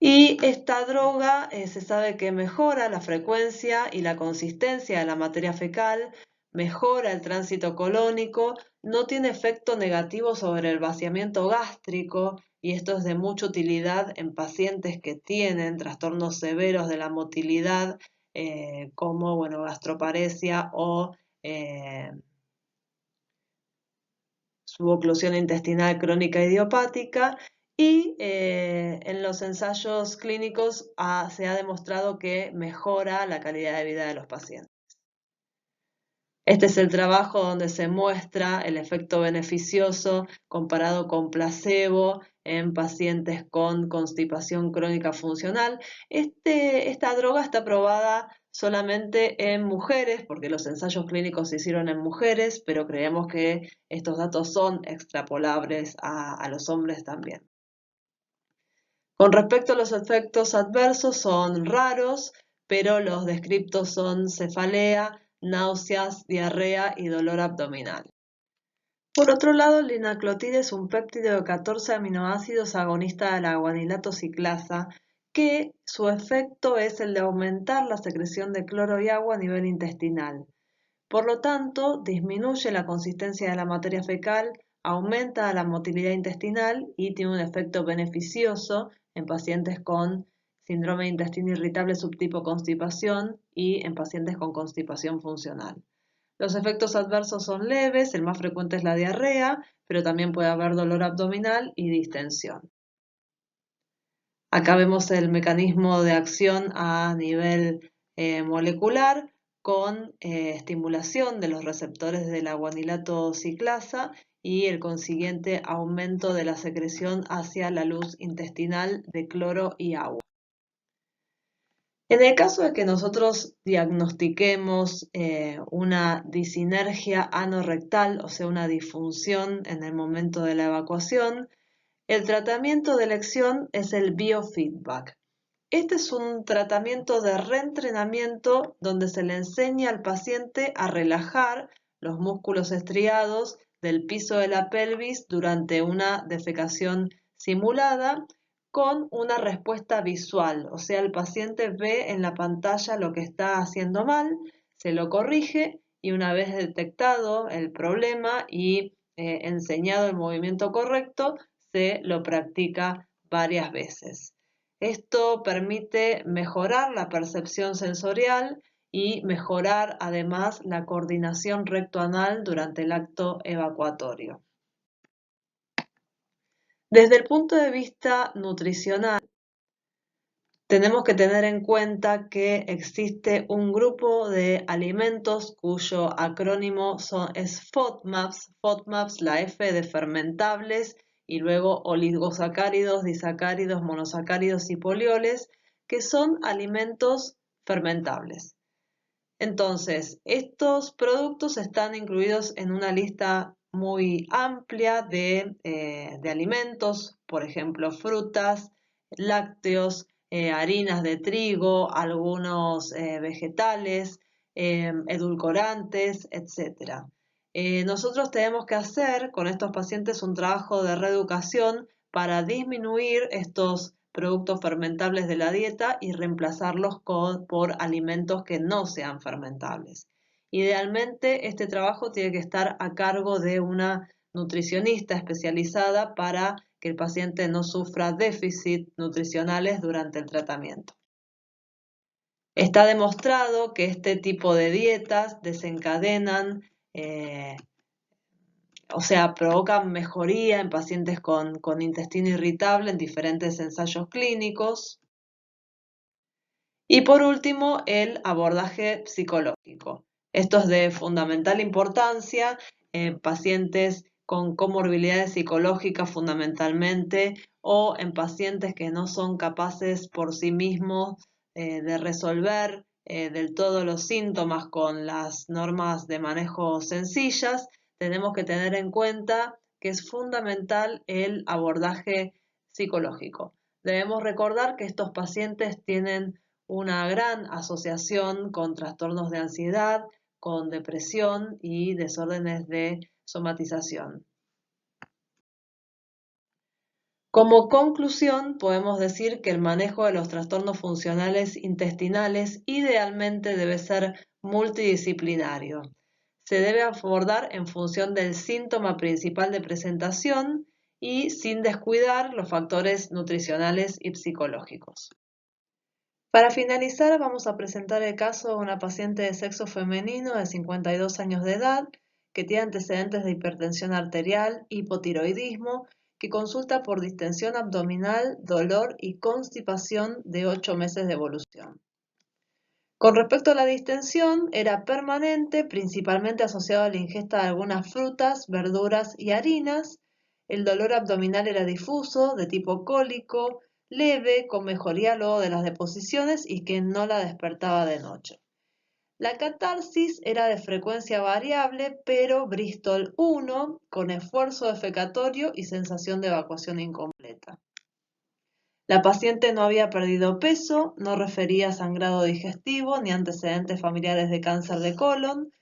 Y esta droga se sabe que mejora la frecuencia y la consistencia de la materia fecal, mejora el tránsito colónico, no tiene efecto negativo sobre el vaciamiento gástrico, y esto es de mucha utilidad en pacientes que tienen trastornos severos de la motilidad, como gastroparesia o suboclusión intestinal crónica idiopática. Y en los ensayos clínicos se ha demostrado que mejora la calidad de vida de los pacientes. Este es el trabajo donde se muestra el efecto beneficioso comparado con placebo en pacientes con constipación crónica funcional. Esta droga está aprobada solamente en mujeres, porque los ensayos clínicos se hicieron en mujeres, pero creemos que estos datos son extrapolables a los hombres también. Con respecto a los efectos adversos, son raros, pero los descriptos son cefalea, náuseas, diarrea y dolor abdominal. Por otro lado, el linaclotide es un péptido de 14 aminoácidos agonista de la guanilato ciclasa, que su efecto es el de aumentar la secreción de cloro y agua a nivel intestinal. Por lo tanto, disminuye la consistencia de la materia fecal, aumenta la motilidad intestinal y tiene un efecto beneficioso en pacientes con síndrome de intestino irritable subtipo constipación y en pacientes con constipación funcional. Los efectos adversos son leves, el más frecuente es la diarrea, pero también puede haber dolor abdominal y distensión. Acá vemos el mecanismo de acción a nivel molecular, con estimulación de los receptores de la guanilato ciclasa y el consiguiente aumento de la secreción hacia la luz intestinal de cloro y agua. En el caso de que nosotros diagnostiquemos una disinergia anorrectal, o sea, una disfunción en el momento de la evacuación, el tratamiento de elección es el biofeedback. Este es un tratamiento de reentrenamiento donde se le enseña al paciente a relajar los músculos estriados del piso de la pelvis durante una defecación simulada con una respuesta visual. O sea, el paciente ve en la pantalla lo que está haciendo mal, se lo corrige y una vez detectado el problema y enseñado el movimiento correcto, se lo practica varias veces. Esto permite mejorar la percepción sensorial y mejorar además la coordinación rectoanal durante el acto evacuatorio. Desde el punto de vista nutricional, tenemos que tener en cuenta que existe un grupo de alimentos cuyo acrónimo es FODMAPs. FODMAPs, la F de fermentables, y luego oligosacáridos, disacáridos, monosacáridos y polioles, que son alimentos fermentables. Entonces, estos productos están incluidos en una lista muy amplia de alimentos, por ejemplo, frutas, lácteos, harinas de trigo, algunos vegetales, edulcorantes, etc. Nosotros tenemos que hacer con estos pacientes un trabajo de reeducación para disminuir estos productos fermentables de la dieta y reemplazarlos por alimentos que no sean fermentables. Idealmente, este trabajo tiene que estar a cargo de una nutricionista especializada para que el paciente no sufra déficits nutricionales durante el tratamiento. Está demostrado que este tipo de dietas desencadenan, provocan mejoría en pacientes con intestino irritable en diferentes ensayos clínicos. Y por último, el abordaje psicológico. Esto es de fundamental importancia en pacientes con comorbilidades psicológicas fundamentalmente o en pacientes que no son capaces por sí mismos de resolver del todo los síntomas con las normas de manejo sencillas. Tenemos que tener en cuenta que es fundamental el abordaje psicológico. Debemos recordar que estos pacientes tienen una gran asociación con trastornos de ansiedad, con depresión y desórdenes de somatización. Como conclusión, podemos decir que el manejo de los trastornos funcionales intestinales idealmente debe ser multidisciplinario. Se debe abordar en función del síntoma principal de presentación y sin descuidar los factores nutricionales y psicológicos. Para finalizar, vamos a presentar el caso de una paciente de sexo femenino de 52 años de edad que tiene antecedentes de hipertensión arterial, hipotiroidismo, que consulta por distensión abdominal, dolor y constipación de 8 meses de evolución. Con respecto a la distensión, era permanente, principalmente asociado a la ingesta de algunas frutas, verduras y harinas. El dolor abdominal era difuso, de tipo cólico, leve, con mejoría luego de las deposiciones y que no la despertaba de noche. La catarsis era de frecuencia variable, pero Bristol 1, con esfuerzo defecatorio y sensación de evacuación incompleta. La paciente no había perdido peso, no refería sangrado digestivo ni antecedentes familiares de cáncer de colon.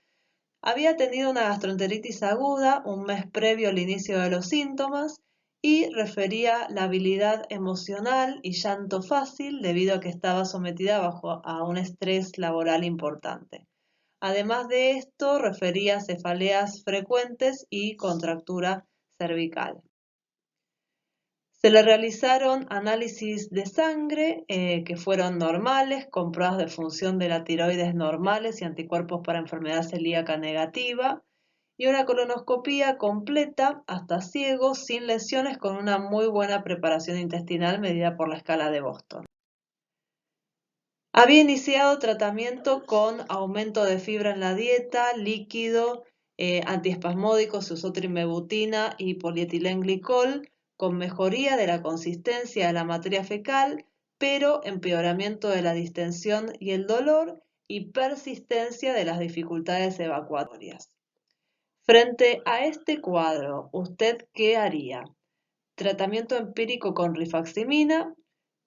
Había tenido una gastroenteritis aguda un mes previo al inicio de los síntomas y refería labilidad emocional y llanto fácil debido a que estaba sometida a un estrés laboral importante. Además de esto, refería cefaleas frecuentes y contractura cervical. Se le realizaron análisis de sangre que fueron normales, con pruebas de función de la tiroides normales y anticuerpos para enfermedad celíaca negativa, y una colonoscopía completa hasta ciego, sin lesiones, con una muy buena preparación intestinal medida por la escala de Boston. Había iniciado tratamiento con aumento de fibra en la dieta, líquido, antiespasmódicos, se usó trimebutina y polietilenglicol, con mejoría de la consistencia de la materia fecal, pero empeoramiento de la distensión y el dolor y persistencia de las dificultades evacuatorias. Frente a este cuadro, ¿usted qué haría? Tratamiento empírico con rifaximina,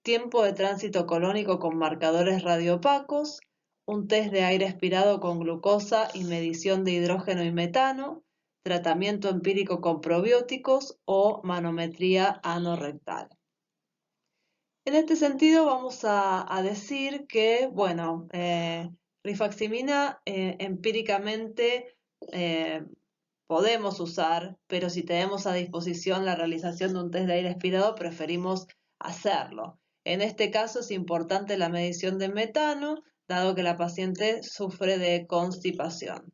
tiempo de tránsito colónico con marcadores radiopacos, un test de aire expirado con glucosa y medición de hidrógeno y metano, tratamiento empírico con probióticos o manometría anorrectal. En este sentido vamos a decir que, rifaximina empíricamente podemos usar, pero si tenemos a disposición la realización de un test de aire expirado, preferimos hacerlo. En este caso es importante la medición de metano, dado que la paciente sufre de constipación.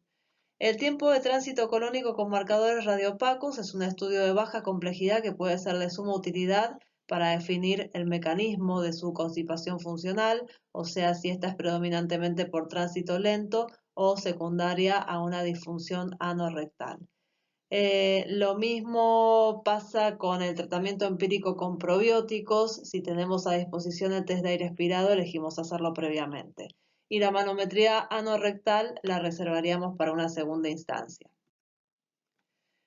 El tiempo de tránsito colónico con marcadores radiopacos es un estudio de baja complejidad que puede ser de suma utilidad para definir el mecanismo de su constipación funcional, o sea, si esta es predominantemente por tránsito lento o secundaria a una disfunción anorrectal. Lo mismo pasa con el tratamiento empírico con probióticos. Si tenemos a disposición el test de aire expirado, elegimos hacerlo previamente. Y la manometría anorrectal la reservaríamos para una segunda instancia.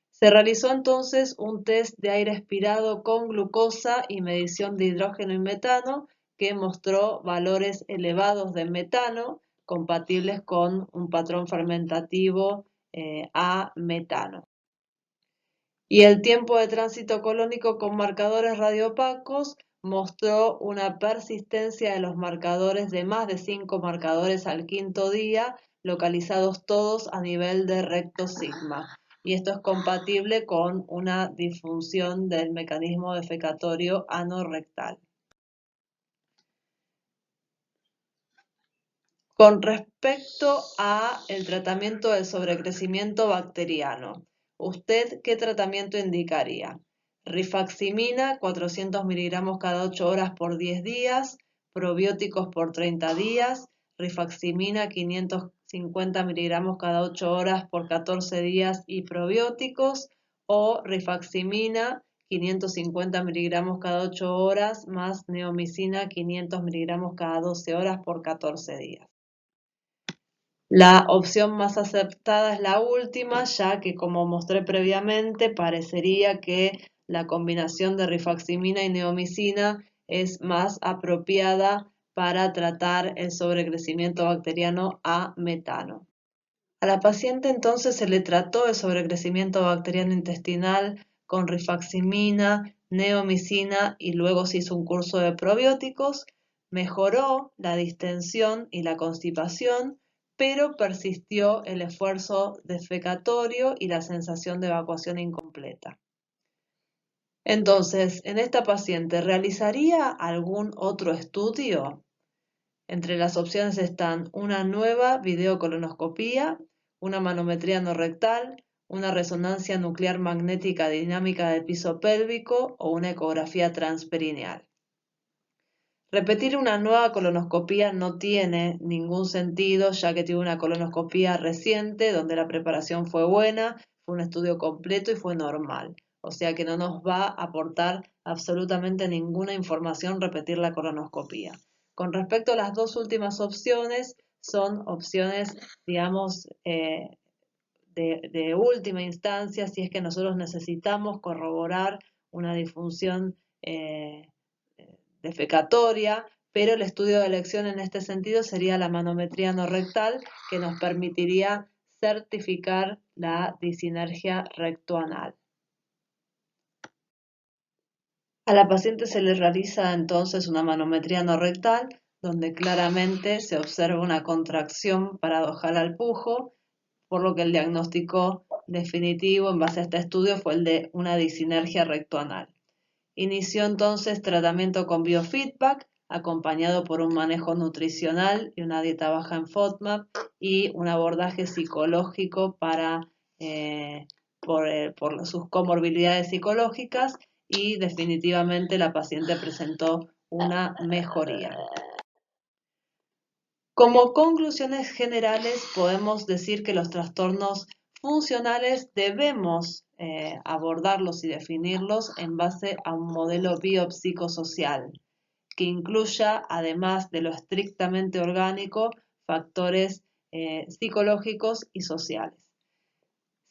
Se realizó entonces un test de aire expirado con glucosa y medición de hidrógeno y metano que mostró valores elevados de metano compatibles con un patrón fermentativo a metano. Y el tiempo de tránsito colónico con marcadores radiopacos mostró una persistencia de los marcadores de más de 5 marcadores al quinto día, localizados todos a nivel de recto sigma. y esto es compatible con una disfunción del mecanismo defecatorio anorrectal. Con respecto a el tratamiento del sobrecrecimiento bacteriano, ¿usted qué tratamiento indicaría? Rifaximina, 400 miligramos cada 8 horas por 10 días, probióticos por 30 días, rifaximina 550 miligramos cada 8 horas por 14 días y probióticos, o rifaximina 550 miligramos cada 8 horas más neomicina 500 miligramos cada 12 horas por 14 días. La opción más aceptada es la última, ya que, como mostré previamente, parecería que la combinación de rifaximina y neomicina es más apropiada para tratar el sobrecrecimiento bacteriano a metano. A la paciente entonces se le trató el sobrecrecimiento bacteriano intestinal con rifaximina, neomicina y luego se hizo un curso de probióticos. Mejoró la distensión y la constipación, pero persistió el esfuerzo defecatorio y la sensación de evacuación incompleta. Entonces, en esta paciente, ¿realizaría algún otro estudio? Entre las opciones están una nueva videocolonoscopía, una manometría anorrectal, una resonancia nuclear magnética dinámica del piso pélvico o una ecografía transperineal. Repetir una nueva colonoscopía no tiene ningún sentido, ya que tiene una colonoscopía reciente donde la preparación fue buena, fue un estudio completo y fue normal. O sea que no nos va a aportar absolutamente ninguna información repetir la colonoscopía. Con respecto a las dos últimas opciones, son opciones, digamos, de última instancia, si es que nosotros necesitamos corroborar una disfunción defecatoria, pero el estudio de elección en este sentido sería la manometría anorrectal, que nos permitiría certificar la disinergia rectoanal. A la paciente se le realiza entonces una manometría anorrectal, donde claramente se observa una contracción paradojal al pujo, por lo que el diagnóstico definitivo en base a este estudio fue el de una disinergia rectoanal. Inició entonces tratamiento con biofeedback, acompañado por un manejo nutricional y una dieta baja en FODMAP y un abordaje psicológico por sus comorbilidades psicológicas, y definitivamente la paciente presentó una mejoría. Como conclusiones generales, podemos decir que los trastornos funcionales debemos abordarlos y definirlos en base a un modelo biopsicosocial que incluya, además de lo estrictamente orgánico, factores psicológicos y sociales.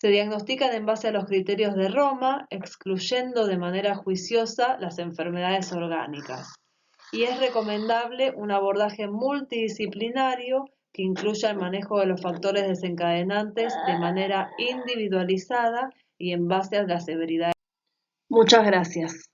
Se diagnostican en base a los criterios de Roma, excluyendo de manera juiciosa las enfermedades orgánicas. Y es recomendable un abordaje multidisciplinario que incluya el manejo de los factores desencadenantes de manera individualizada y en base a la severidad. Muchas gracias.